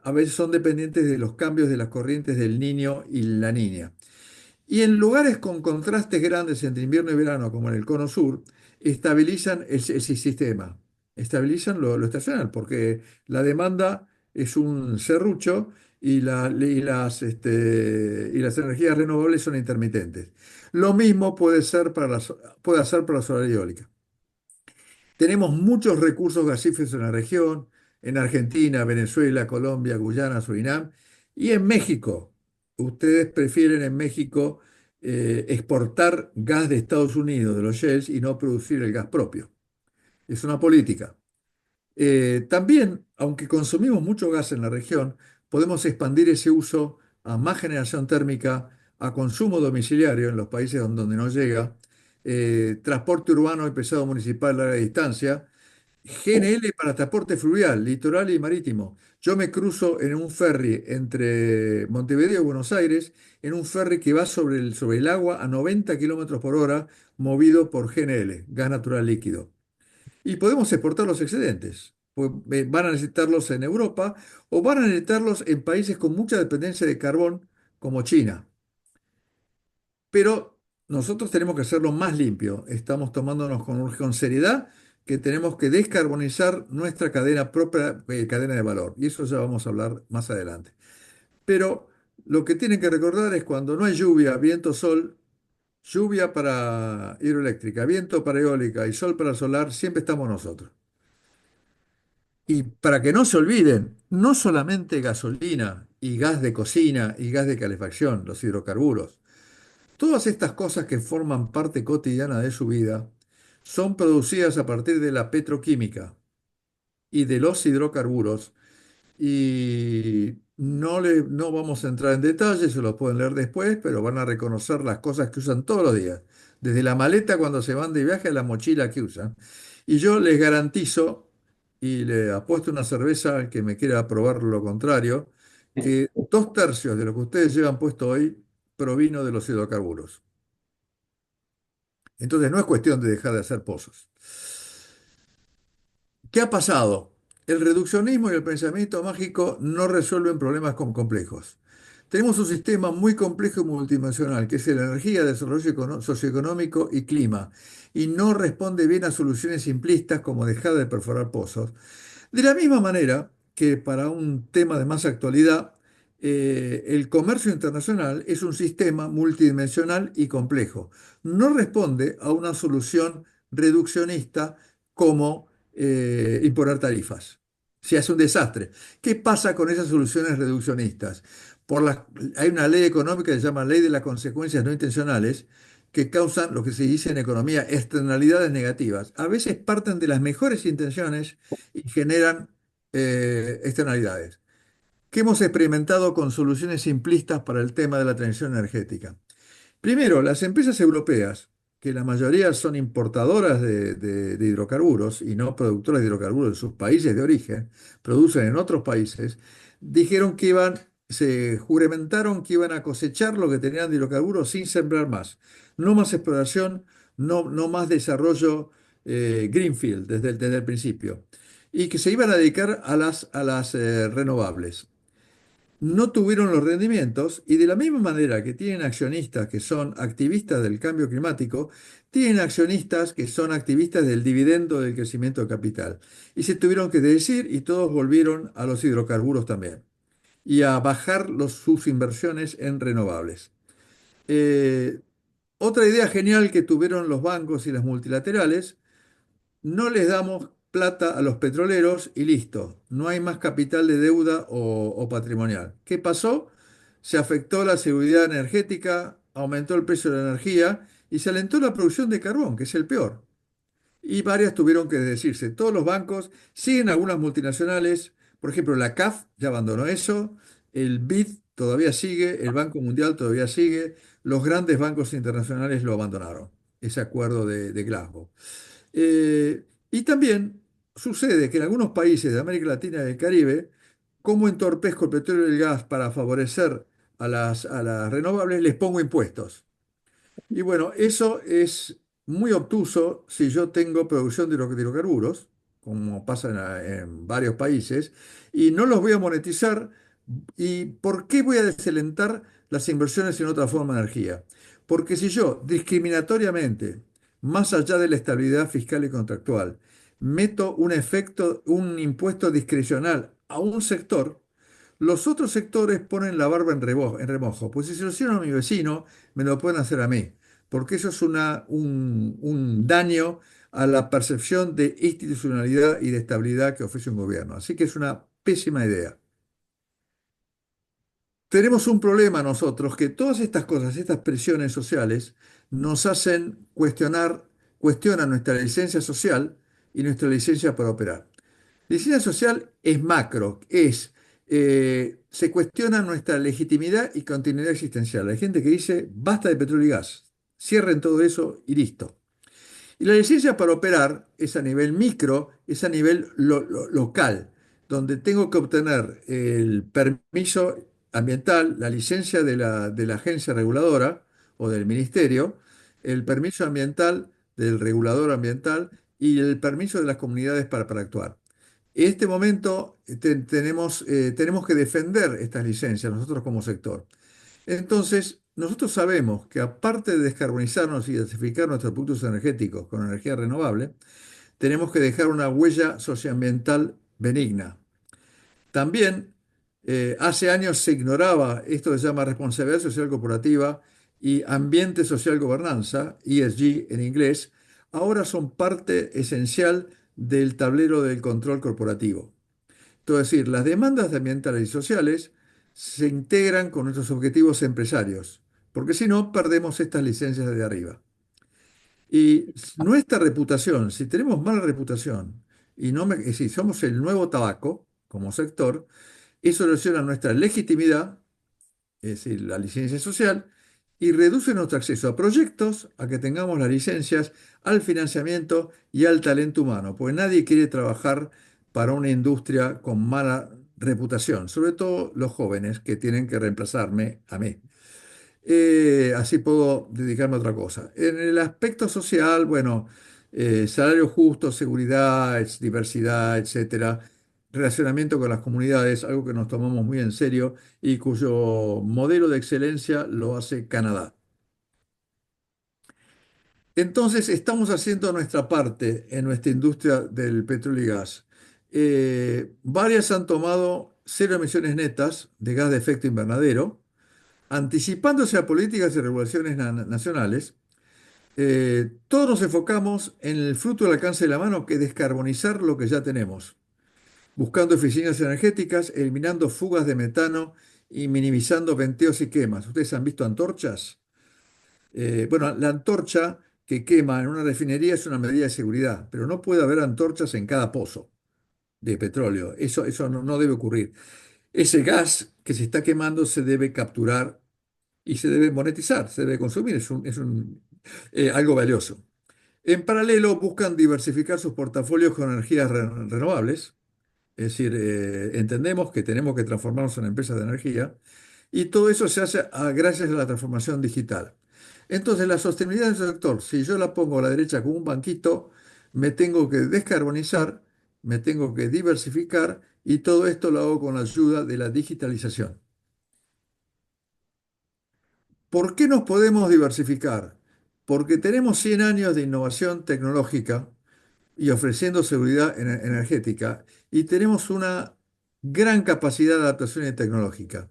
a veces son dependientes de los cambios de las corrientes del Niño y la Niña. Y en lugares con contrastes grandes entre invierno y verano, como en el Cono Sur, estabilizan ese sistema, estabilizan lo estacional, porque la demanda es un serrucho y las energías renovables son intermitentes. Lo mismo puede hacer para la solar y eólica. Tenemos muchos recursos gasíferos en la región, en Argentina, Venezuela, Colombia, Guyana, Surinam y en México. Ustedes prefieren en México exportar gas de Estados Unidos, de los shales, y no producir el gas propio. Es una política. También, aunque consumimos mucho gas en la región, podemos expandir ese uso a más generación térmica, a consumo domiciliario en los países donde no llega, transporte urbano y pesado municipal a larga distancia, GNL para transporte fluvial, litoral y marítimo. Yo me cruzo en un ferry entre Montevideo y Buenos Aires, en un ferry que va sobre el agua a 90 kilómetros por hora, movido por GNL, gas natural líquido. Y podemos exportar los excedentes. Pues, van a necesitarlos en Europa o van a necesitarlos en países con mucha dependencia de carbón, como China. Pero nosotros tenemos que hacerlo más limpio. Estamos tomándonos con seriedad que tenemos que descarbonizar nuestra cadena propia, cadena de valor. Y eso ya vamos a hablar más adelante. Pero lo que tienen que recordar es cuando no hay lluvia, viento, sol, lluvia para hidroeléctrica, viento para eólica y sol para solar, siempre estamos nosotros. Y para que no se olviden, no solamente gasolina y gas de cocina y gas de calefacción, los hidrocarburos. Todas estas cosas que forman parte cotidiana de su vida son producidas a partir de la petroquímica y de los hidrocarburos. Y no vamos a entrar en detalles, se los pueden leer después, pero van a reconocer las cosas que usan todos los días, desde la maleta cuando se van de viaje a la mochila que usan. Y yo les garantizo, y le apuesto una cerveza al que me quiera probar lo contrario, que dos tercios de lo que ustedes llevan puesto hoy provino de los hidrocarburos. Entonces no es cuestión de dejar de hacer pozos. ¿Qué ha pasado? El reduccionismo y el pensamiento mágico no resuelven problemas complejos. Tenemos un sistema muy complejo y multidimensional, que es la energía, desarrollo socioeconómico y clima, y no responde bien a soluciones simplistas como dejar de perforar pozos. De la misma manera que para un tema de más actualidad, el comercio internacional es un sistema multidimensional y complejo. No responde a una solución reduccionista como imponer tarifas. Se hace un desastre. ¿Qué pasa con esas soluciones reduccionistas? Hay una ley económica que se llama Ley de las Consecuencias No Intencionales, que causan lo que se dice en economía externalidades negativas. A veces parten de las mejores intenciones y generan externalidades. que hemos experimentado con soluciones simplistas para el tema de la transición energética. Primero, las empresas europeas, que la mayoría son importadoras de hidrocarburos y no productoras de hidrocarburos de sus países de origen, producen en otros países, dijeron que se juramentaron que iban a cosechar lo que tenían de hidrocarburos sin sembrar más. No más exploración, no más desarrollo greenfield desde el principio. Y que se iban a dedicar a las renovables. No tuvieron los rendimientos y de la misma manera que tienen accionistas que son activistas del cambio climático, tienen accionistas que son activistas del dividendo del crecimiento de capital. Y se tuvieron que decir y todos volvieron a los hidrocarburos también y a bajar sus inversiones en renovables. Eh, Otra idea genial que tuvieron los bancos y las multilaterales: no les damos plata a los petroleros y listo, no hay más capital de deuda o patrimonial. ¿Qué pasó? Se afectó la seguridad energética, aumentó el precio de la energía y se alentó la producción de carbón, que es el peor. Y varias tuvieron que decirse. Todos los bancos siguen algunas multinacionales, por ejemplo, la CAF ya abandonó eso, el BID todavía sigue, el Banco Mundial todavía sigue, los grandes bancos internacionales lo abandonaron, ese acuerdo de Glasgow. Y también sucede que en algunos países de América Latina y del Caribe, como entorpezco el petróleo y el gas para favorecer a las renovables, les pongo impuestos. Y bueno, eso es muy obtuso si yo tengo producción de hidrocarburos, como pasa en varios países, y no los voy a monetizar. ¿Y por qué voy a desalentar las inversiones en otra forma de energía? Porque si yo discriminatoriamente, más allá de la estabilidad fiscal y contractual, meto un efecto, un impuesto discrecional a un sector, los otros sectores ponen la barba en remojo. Pues si se lo hicieron a mi vecino, me lo pueden hacer a mí. Porque eso es un daño a la percepción de institucionalidad y de estabilidad que ofrece un gobierno. Así que es una pésima idea. Tenemos un problema nosotros, que todas estas cosas, estas presiones sociales, nos hacen cuestionan nuestra licencia social y nuestra licencia para operar. Licencia social es macro, se cuestiona nuestra legitimidad y continuidad existencial. Hay gente que dice, basta de petróleo y gas, cierren todo eso y listo. Y la licencia para operar es a nivel micro, es a nivel local, donde tengo que obtener el permiso ambiental, la licencia de la agencia reguladora o del ministerio, el permiso ambiental del regulador ambiental y el permiso de las comunidades para actuar. En este momento tenemos que defender estas licencias nosotros como sector. Entonces, nosotros sabemos que aparte de descarbonizarnos y diversificar nuestros productos energéticos con energía renovable, tenemos que dejar una huella socioambiental benigna. También hace años se ignoraba esto que se llama responsabilidad social corporativa y ambiente social gobernanza, ESG en inglés. Ahora son parte esencial del tablero del control corporativo. Es decir, las demandas ambientales y sociales se integran con nuestros objetivos empresarios, porque si no, perdemos estas licencias de arriba. Y nuestra reputación, si tenemos mala reputación y si somos el nuevo tabaco como sector, eso erosiona nuestra legitimidad, es decir, la licencia social, y reduce nuestro acceso a proyectos, a que tengamos las licencias, al financiamiento y al talento humano, porque nadie quiere trabajar para una industria con mala reputación, sobre todo los jóvenes que tienen que reemplazarme a mí. Así puedo dedicarme a otra cosa. En el aspecto social, bueno, salario justo, seguridad, diversidad, etcétera, relacionamiento con las comunidades, algo que nos tomamos muy en serio y cuyo modelo de excelencia lo hace Canadá. Entonces, estamos haciendo nuestra parte en nuestra industria del petróleo y gas. Varias han tomado cero emisiones netas de gas de efecto invernadero, anticipándose a políticas y regulaciones nacionales. Todos nos enfocamos en el fruto del alcance de la mano, que es descarbonizar lo que ya tenemos, buscando eficiencias energéticas, eliminando fugas de metano y minimizando venteos y quemas. ¿Ustedes han visto antorchas? Bueno, la antorcha que quema en una refinería es una medida de seguridad, pero no puede haber antorchas en cada pozo de petróleo. Eso no debe ocurrir. Ese gas que se está quemando se debe capturar y se debe monetizar, se debe consumir, algo valioso. En paralelo, buscan diversificar sus portafolios con energías renovables, es decir, entendemos que tenemos que transformarnos en empresas de energía y todo eso se hace gracias a la transformación digital. Entonces, la sostenibilidad del sector, si yo la pongo a la derecha como un banquito, me tengo que descarbonizar, me tengo que diversificar y todo esto lo hago con la ayuda de la digitalización. ¿Por qué nos podemos diversificar? Porque tenemos 100 años de innovación tecnológica y ofreciendo seguridad energética y tenemos una gran capacidad de adaptación tecnológica.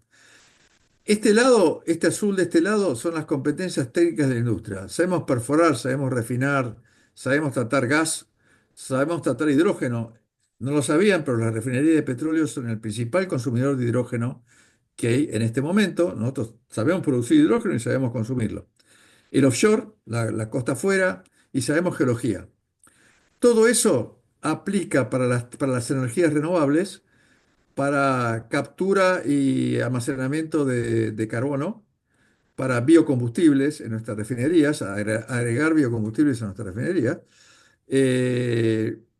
Este lado, este azul de este lado, son las competencias técnicas de la industria. Sabemos perforar, sabemos refinar, sabemos tratar gas, sabemos tratar hidrógeno. No lo sabían, pero las refinerías de petróleo son el principal consumidor de hidrógeno que hay en este momento. Nosotros sabemos producir hidrógeno y sabemos consumirlo. El offshore, la costa afuera, y sabemos geología. Todo eso aplica para las energías renovables, para captura y almacenamiento de carbono, para biocombustibles en nuestras refinerías, agregar biocombustibles a nuestras refinerías,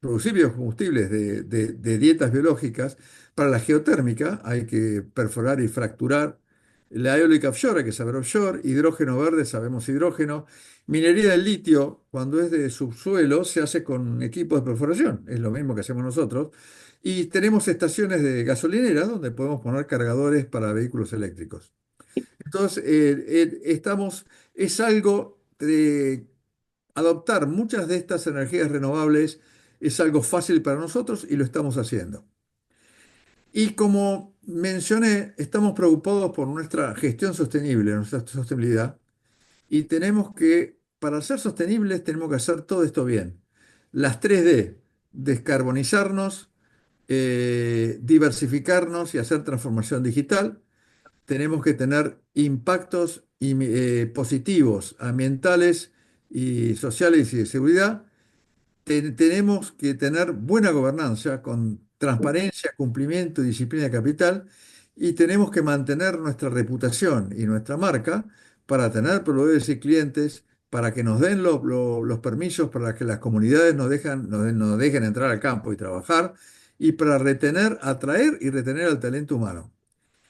producir biocombustibles de dietas biológicas. Para la geotérmica hay que perforar y fracturar. La eólica offshore hay que saber offshore. Hidrógeno verde, sabemos hidrógeno. Minería del litio, cuando es de subsuelo, se hace con equipos de perforación. Es lo mismo que hacemos nosotros. Y tenemos estaciones de gasolineras donde podemos poner cargadores para vehículos eléctricos. Entonces, es algo de adoptar muchas de estas energías renovables, es algo fácil para nosotros y lo estamos haciendo. Y como mencioné, estamos preocupados por nuestra gestión sostenible, nuestra sostenibilidad, y tenemos que, para ser sostenibles, tenemos que hacer todo esto bien. Las 3D: descarbonizarnos, diversificarnos y hacer transformación digital. Tenemos que tener impactos positivos, ambientales y sociales y de seguridad. Tenemos que tener buena gobernanza con transparencia, cumplimiento y disciplina de capital, y tenemos que mantener nuestra reputación y nuestra marca para tener proveedores y clientes, para que nos den los permisos, para que las comunidades nos dejen entrar al campo y trabajar, y para retener, atraer y retener al talento humano.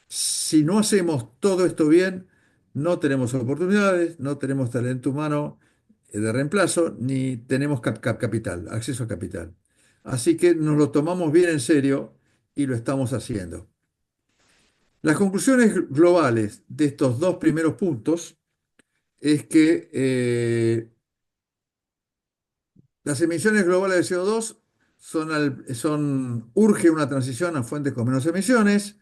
Si no hacemos todo esto bien, no tenemos oportunidades, no tenemos talento humano de reemplazo, ni tenemos capital, acceso a capital. Así que nos lo tomamos bien en serio y lo estamos haciendo. Las conclusiones globales de estos dos primeros puntos es que las emisiones globales de CO2 urge una transición a fuentes con menos emisiones.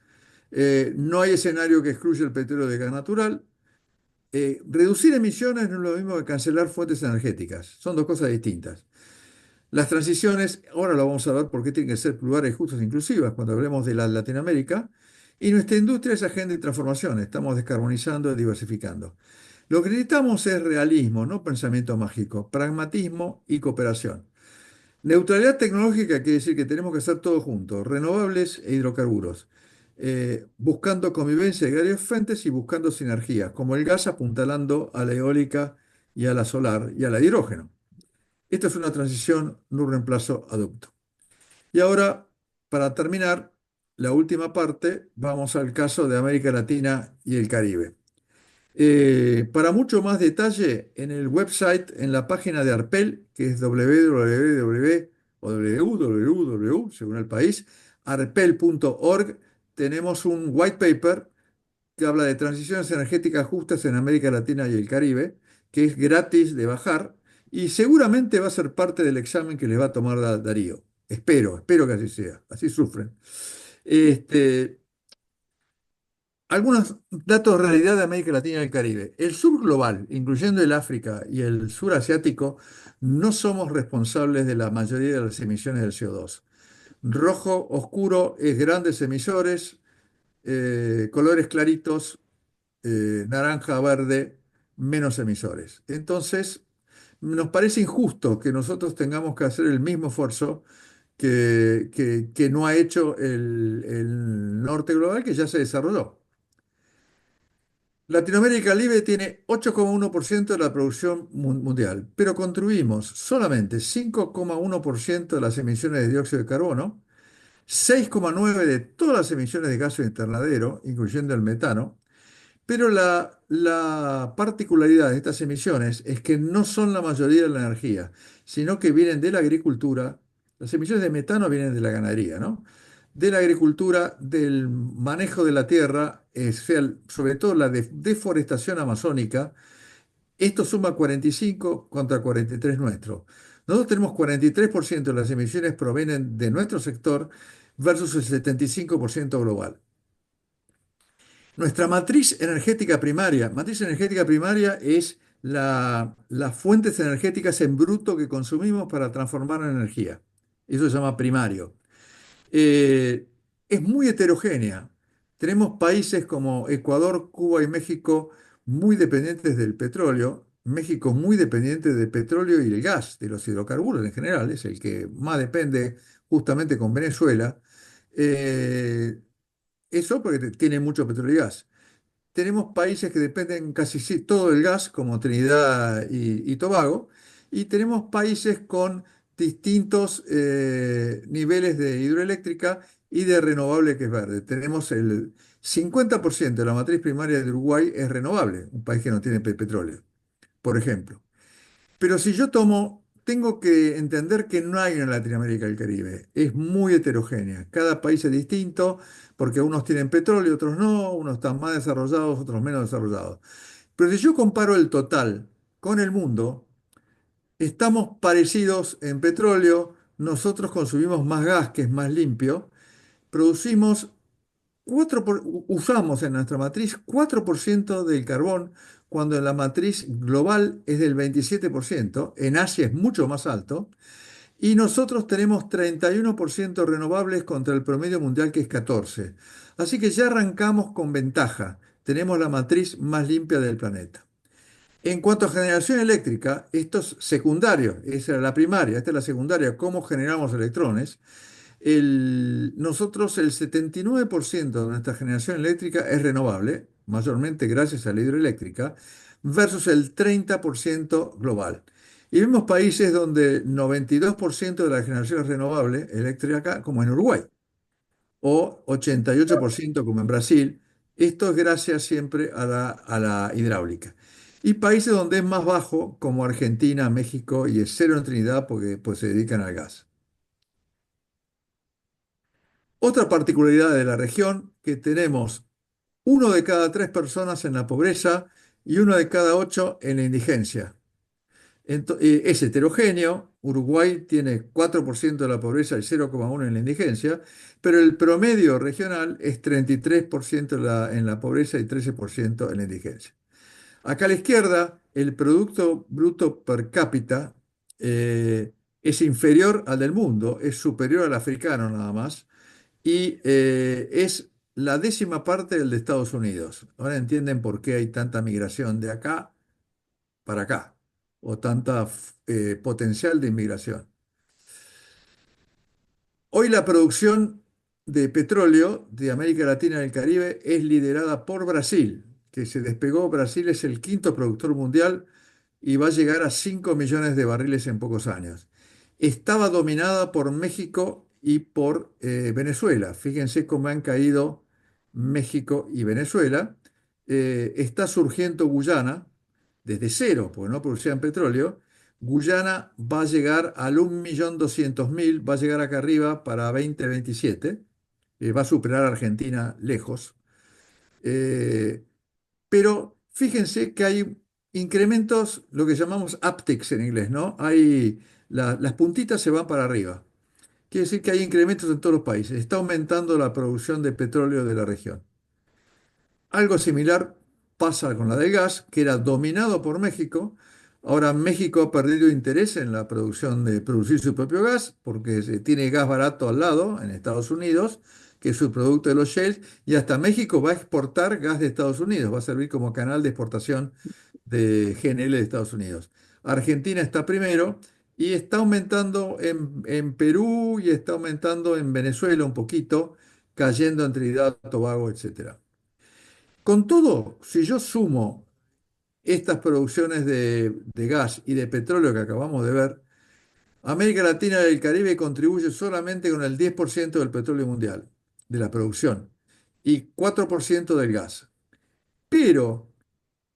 No hay escenario que excluya el petróleo de gas natural. Reducir emisiones no es lo mismo que cancelar fuentes energéticas. Son dos cosas distintas. Las transiciones, ahora lo vamos a ver por qué tienen que ser plurales, justas e inclusivas cuando hablemos de la Latinoamérica. Y nuestra industria es agenda de transformación. Estamos descarbonizando y diversificando. Lo que necesitamos es realismo, no pensamiento mágico, pragmatismo y cooperación. Neutralidad tecnológica quiere decir que tenemos que hacer todo juntos, renovables e hidrocarburos, buscando convivencia de varias fuentes y buscando sinergias, como el gas apuntalando a la eólica y a la solar y a la de hidrógeno. Esta es una transición, no un reemplazo abrupto. Y ahora, para terminar la última parte, vamos al caso de América Latina y el Caribe. Para mucho más detalle, en el website, en la página de Arpel, que es www o www, según el país, arpel.org, tenemos un white paper que habla de transiciones energéticas justas en América Latina y el Caribe, que es gratis de bajar y seguramente va a ser parte del examen que les va a tomar Darío. Espero que así sea, así sufren. Este, Algunos datos de realidad de América Latina y el Caribe. El sur global, incluyendo el África y el sur asiático, no somos responsables de la mayoría de las emisiones del CO2. Rojo oscuro es grandes emisores, colores claritos, naranja, verde, menos emisores. Entonces, nos parece injusto que nosotros tengamos que hacer el mismo esfuerzo que no ha hecho el norte global, que ya se desarrolló. Latinoamérica y Caribe tiene 8,1% de la producción mundial, pero contribuimos solamente 5,1% de las emisiones de dióxido de carbono, 6,9% de todas las emisiones de gases de invernadero, incluyendo el metano, pero la particularidad de estas emisiones es que no son la mayoría de la energía, sino que vienen de la agricultura. Las emisiones de metano vienen de la ganadería, ¿no? De la agricultura, del manejo de la tierra, sea, sobre todo la deforestación amazónica. Esto suma 45 contra 43 nuestro. Nosotros tenemos 43% de las emisiones provienen de nuestro sector versus el 75% global. Nuestra matriz energética primaria es las fuentes energéticas en bruto que consumimos para transformar en energía. Eso se llama primario. Eh, es muy heterogénea. Tenemos países como Ecuador, Cuba y México muy dependientes del petróleo. México muy dependiente del petróleo y el gas, de los hidrocarburos en general, es el que más depende justamente con Venezuela. Eh, Eso porque tiene mucho petróleo y gas. Tenemos países que dependen casi sí, todo del gas, como Trinidad y Tobago, y tenemos países con distintos niveles de hidroeléctrica y de renovable que es verde. Tenemos el 50% de la matriz primaria de Uruguay es renovable, un país que no tiene petróleo, por ejemplo. Pero si yo tomo, tengo que entender que no hay en Latinoamérica y el Caribe. Es muy heterogénea. Cada país es distinto porque unos tienen petróleo, otros no, unos están más desarrollados, otros menos desarrollados. Pero si yo comparo el total con el mundo, estamos parecidos en petróleo, nosotros consumimos más gas, que es más limpio, producimos usamos en nuestra matriz 4% del carbón, cuando en la matriz global es del 27%, en Asia es mucho más alto, y nosotros tenemos 31% renovables contra el promedio mundial que es 14%. Así que ya arrancamos con ventaja, tenemos la matriz más limpia del planeta. En cuanto a generación eléctrica, esto es secundario, esa era la primaria, esta es la secundaria, cómo generamos electrones. Nosotros el 79% de nuestra generación eléctrica es renovable, mayormente gracias a la hidroeléctrica, versus el 30% global. Y vemos países donde 92% de la generación es renovable eléctrica, como en Uruguay, o 88% como en Brasil. Esto es gracias siempre a la hidráulica. Y países donde es más bajo, como Argentina, México y es cero en Trinidad, porque pues, se dedican al gas. Otra particularidad de la región, que tenemos uno de cada tres personas en la pobreza y uno de cada ocho en la indigencia. Es heterogéneo, Uruguay tiene 4% de la pobreza y 0,1% en la indigencia, pero el promedio regional es 33% en la pobreza y 13% en la indigencia. Acá a la izquierda, el Producto Bruto per cápita es inferior al del mundo, es superior al africano nada más y es la décima parte del de Estados Unidos. Ahora entienden por qué hay tanta migración de acá para acá, o tanta potencial de inmigración. Hoy la producción de petróleo de América Latina y el Caribe es liderada por Brasil, que se despegó. Brasil es el quinto productor mundial y va a llegar a 5 millones de barriles en pocos años. Estaba dominada por México y por Venezuela. Fíjense cómo han caído México y Venezuela. Está surgiendo Guyana desde cero, porque no producían petróleo. Guyana va a llegar al 1.200.000, va a llegar acá arriba para 2027, va a superar a Argentina lejos. Eh, pero fíjense que hay incrementos, lo que llamamos upticks en inglés, ¿no? Las puntitas se van para arriba. Quiere decir que hay incrementos en todos los países. Está aumentando la producción de petróleo de la región. Algo similar pasa con la del gas, que era dominado por México. Ahora México ha perdido interés en la producción de producir su propio gas, porque tiene gas barato al lado, en Estados Unidos, que es su producto de los shales, y hasta México va a exportar gas de Estados Unidos, va a servir como canal de exportación de GNL de Estados Unidos. Argentina está primero y está aumentando en Perú y está aumentando en Venezuela un poquito, cayendo en Trinidad, Tobago, etcétera. Con todo, si yo sumo estas producciones de gas y de petróleo que acabamos de ver, América Latina y el Caribe contribuye solamente con el 10% del petróleo mundial, de la producción, y 4% del gas. Pero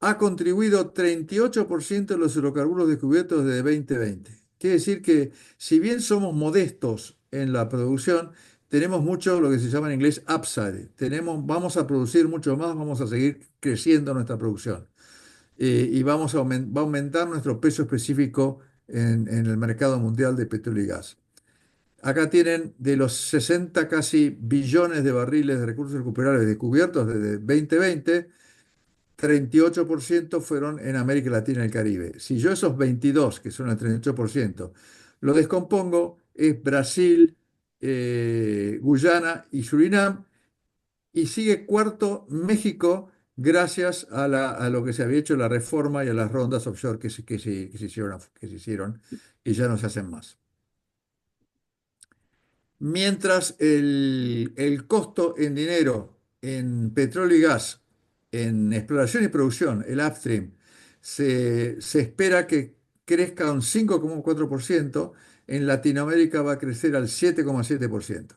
ha contribuido 38% de los hidrocarburos descubiertos desde 2020. Quiere decir que si bien somos modestos en la producción, tenemos mucho lo que se llama en inglés upside. Vamos a producir mucho más, vamos a seguir creciendo nuestra producción. Y va a aumentar nuestro peso específico en el mercado mundial de petróleo y gas. Acá tienen de los 60 casi billones de barriles de recursos recuperables descubiertos desde 2020, 38% fueron en América Latina y el Caribe. Si yo esos 22, que son el 38%, lo descompongo, es Brasil, Guyana y Surinam, y sigue cuarto México gracias a lo que se había hecho la reforma y a las rondas offshore que se hicieron y ya no se hacen más. Mientras el costo en dinero en petróleo y gas, en exploración y producción, el upstream, se espera que crezca un 5,4%, en Latinoamérica va a crecer al 7,7%.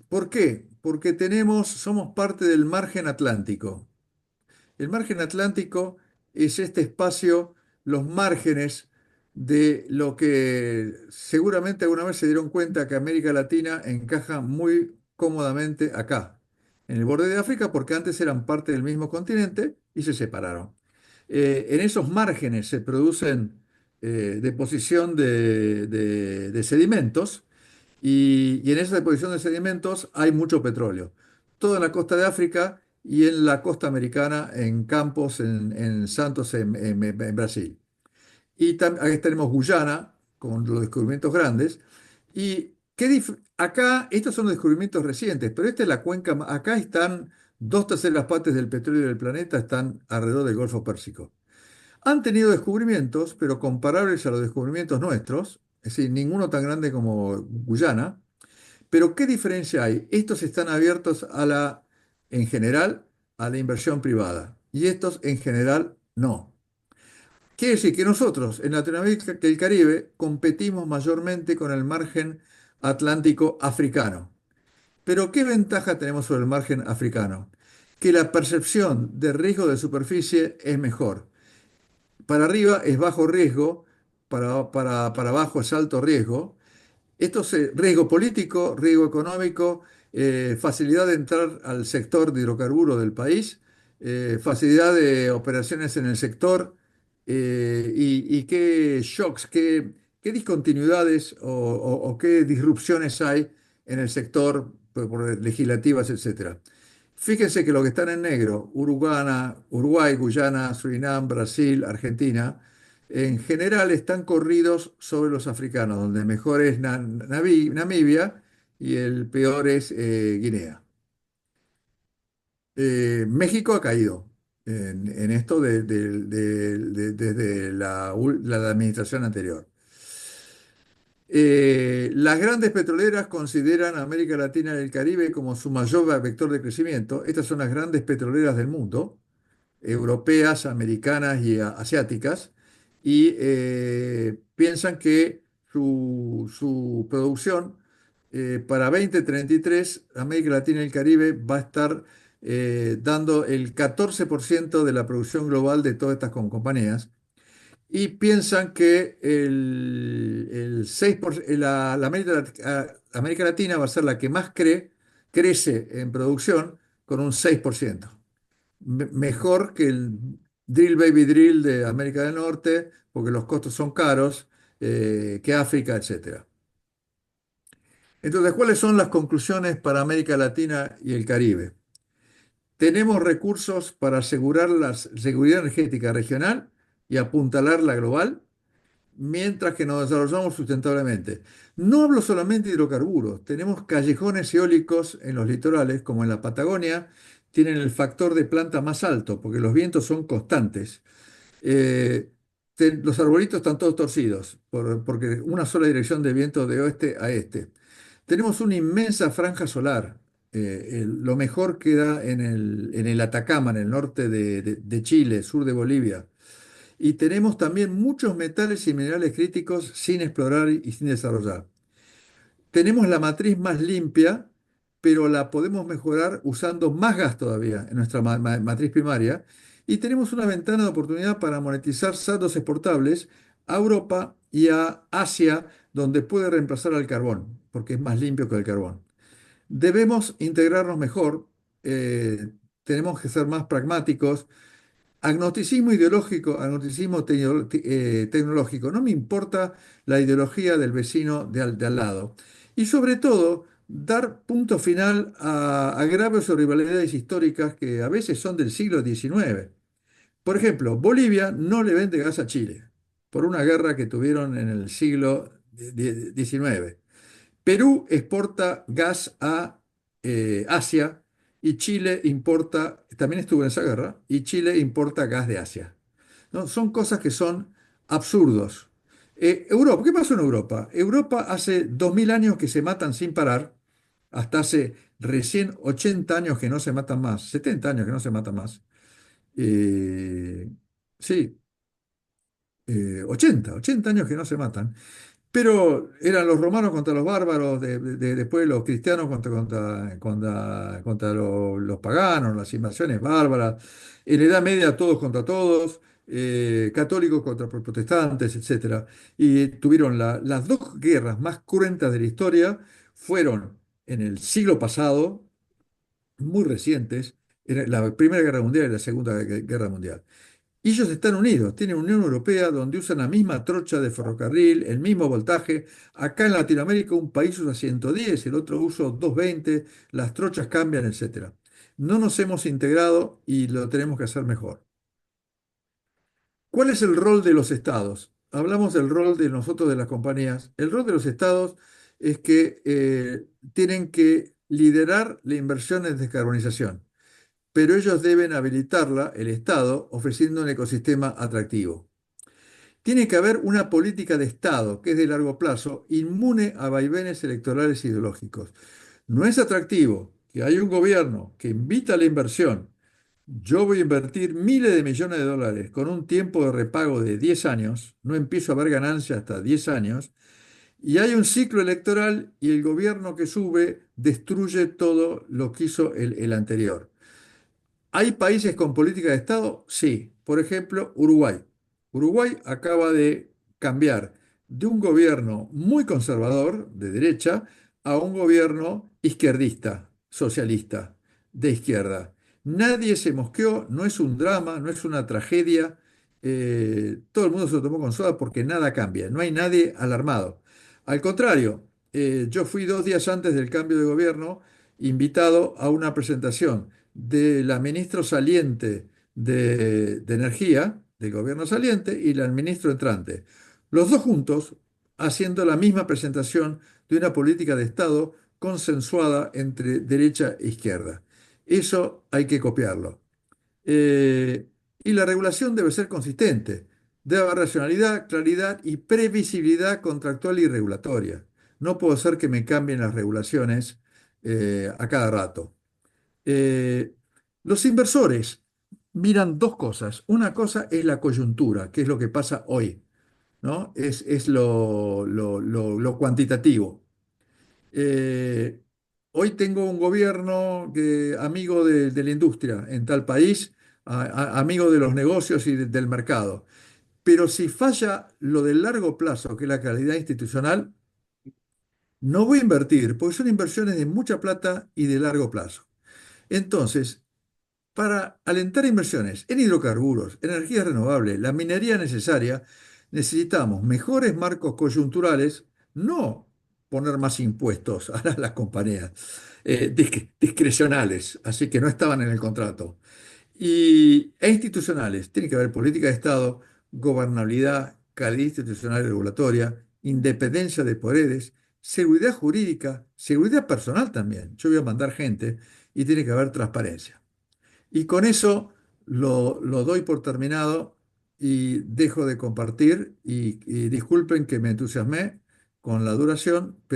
¿Por qué? Porque somos parte del margen atlántico. El margen atlántico es este espacio, los márgenes de lo que seguramente alguna vez se dieron cuenta que América Latina encaja muy cómodamente acá, en el borde de África, porque antes eran parte del mismo continente y se separaron. En esos márgenes se producen deposición de sedimentos y en esa deposición de sedimentos hay mucho petróleo. Todo en la costa de África y en la costa americana, en Campos, en Santos, en Brasil. Y ahí tenemos Guyana, con los descubrimientos grandes. Y acá, estos son los descubrimientos recientes, pero esta es la cuenca. Acá están dos terceras partes del petróleo del planeta, están alrededor del Golfo Pérsico. Han tenido descubrimientos, pero comparables a los descubrimientos nuestros, es decir, ninguno tan grande como Guyana. Pero ¿qué diferencia hay? Estos están abiertos en general, a la inversión privada y estos en general no. Quiere decir que nosotros en Latinoamérica y el Caribe competimos mayormente con el margen atlántico africano. Pero ¿qué ventaja tenemos sobre el margen africano? Que la percepción de riesgo de superficie es mejor. Para arriba es bajo riesgo, para abajo es alto riesgo. Esto es riesgo político, riesgo económico, facilidad de entrar al sector de hidrocarburos del país, facilidad de operaciones en el sector y qué shocks, qué discontinuidades o qué disrupciones hay en el sector por legislativas, etcétera. Fíjense que los que están en negro, Uruguay, Guyana, Surinam, Brasil, Argentina, en general están corridos sobre los africanos, donde el mejor es Namibia y el peor es Guinea. México ha caído en esto desde la administración anterior. Las grandes petroleras consideran a América Latina y el Caribe como su mayor vector de crecimiento. Estas son las grandes petroleras del mundo, europeas, americanas y asiáticas, y piensan que su producción para 2033, América Latina y el Caribe va a estar dando el 14% de la producción global de todas estas compañías. Y piensan que el 6%, la América Latina va a ser la que más crece en producción con un 6%. Mejor que el Drill Baby Drill de América del Norte, porque los costos son caros, que África, etcétera. Entonces, ¿cuáles son las conclusiones para América Latina y el Caribe? Tenemos recursos para asegurar la seguridad energética regional y apuntalar la global, mientras que nos desarrollamos sustentablemente. No hablo solamente de hidrocarburos, tenemos callejones eólicos en los litorales, como en la Patagonia, tienen el factor de planta más alto, porque los vientos son constantes. Eh, los arbolitos están todos torcidos, porque una sola dirección de viento de oeste a este. Tenemos una inmensa franja solar. Lo mejor queda en el Atacama, en el norte de Chile, sur de Bolivia. Y tenemos también muchos metales y minerales críticos sin explorar y sin desarrollar. Tenemos la matriz más limpia, pero la podemos mejorar usando más gas todavía en nuestra matriz primaria. Y tenemos una ventana de oportunidad para monetizar saldos exportables a Europa y a Asia, donde puede reemplazar al carbón, porque es más limpio que el carbón. Debemos integrarnos mejor, tenemos que ser más pragmáticos. Agnosticismo ideológico, agnosticismo tecnológico. No me importa la ideología del vecino de al lado. Y sobre todo, dar punto final a graves o rivalidades históricas que a veces son del siglo XIX. Por ejemplo, Bolivia no le vende gas a Chile por una guerra que tuvieron en el siglo XIX. Perú exporta gas a Asia y Chile importa, también estuvo en esa guerra, y Chile importa gas de Asia. ¿No? Son cosas que son absurdos. Europa, ¿qué pasó en Europa? Europa hace 2000 años que se matan sin parar, hasta hace recién 80 años que no se matan más, 70 años que no se matan más. Eh, sí, 80 años que no se matan. Pero eran los romanos contra los bárbaros, después los cristianos contra los paganos, las invasiones bárbaras, en la Edad Media todos contra todos, católicos contra protestantes, etcétera. Y tuvieron las dos guerras más cruentas de la historia, fueron en el siglo pasado, muy recientes, era la Primera Guerra Mundial y la Segunda Guerra Mundial. Y ellos están unidos, tienen Unión Europea donde usan la misma trocha de ferrocarril, el mismo voltaje. Acá en Latinoamérica un país usa 110, el otro usa 220, las trochas cambian, etcétera. No nos hemos integrado y lo tenemos que hacer mejor. ¿Cuál es el rol de los estados? Hablamos del rol de nosotros, de las compañías. El rol de los estados es que tienen que liderar la inversión en descarbonización, pero ellos deben habilitarla, el Estado, ofreciendo un ecosistema atractivo. Tiene que haber una política de Estado que es de largo plazo, inmune a vaivenes electorales e ideológicos. No es atractivo que hay un gobierno que invita a la inversión. Yo voy a invertir miles de millones de dólares con un tiempo de repago de 10 años, no empiezo a ver ganancia hasta 10 años, y hay un ciclo electoral y el gobierno que sube destruye todo lo que hizo el anterior. ¿Hay países con política de Estado? Sí. Por ejemplo, Uruguay. Uruguay acaba de cambiar de un gobierno muy conservador, de derecha, a un gobierno izquierdista, socialista, de izquierda. Nadie se mosqueó, no es un drama, no es una tragedia. Todo el mundo se lo tomó con soda porque nada cambia, no hay nadie alarmado. Al contrario, yo fui 2 días antes del cambio de gobierno invitado a una presentación de la ministra saliente de Energía, del gobierno saliente, y la ministro entrante. Los dos juntos haciendo la misma presentación de una política de Estado consensuada entre derecha e izquierda. Eso hay que copiarlo. Eh, y la regulación debe ser consistente. Debe haber racionalidad, claridad y previsibilidad contractual y regulatoria. No puedo hacer que me cambien las regulaciones a cada rato. Eh, los inversores miran dos cosas. Una cosa es la coyuntura, que es lo que pasa hoy, ¿no? Es lo cuantitativo. Eh, Hoy tengo un gobierno amigo de la industria en tal país, amigo de los negocios y del mercado. Pero si falla lo del largo plazo, que es la calidad institucional, no voy a invertir, porque son inversiones de mucha plata y de largo plazo. Entonces, para alentar inversiones en hidrocarburos, energías renovables, la minería necesaria, necesitamos mejores marcos coyunturales, no poner más impuestos a las compañías discrecionales, así que no estaban en el contrato. E institucionales, tiene que haber política de Estado, gobernabilidad, calidad institucional y regulatoria, independencia de poderes, seguridad jurídica, seguridad personal también. Yo voy a mandar gente y tiene que haber transparencia. Y con eso lo doy por terminado. y dejo de compartir y disculpen que me entusiasmé con la duración.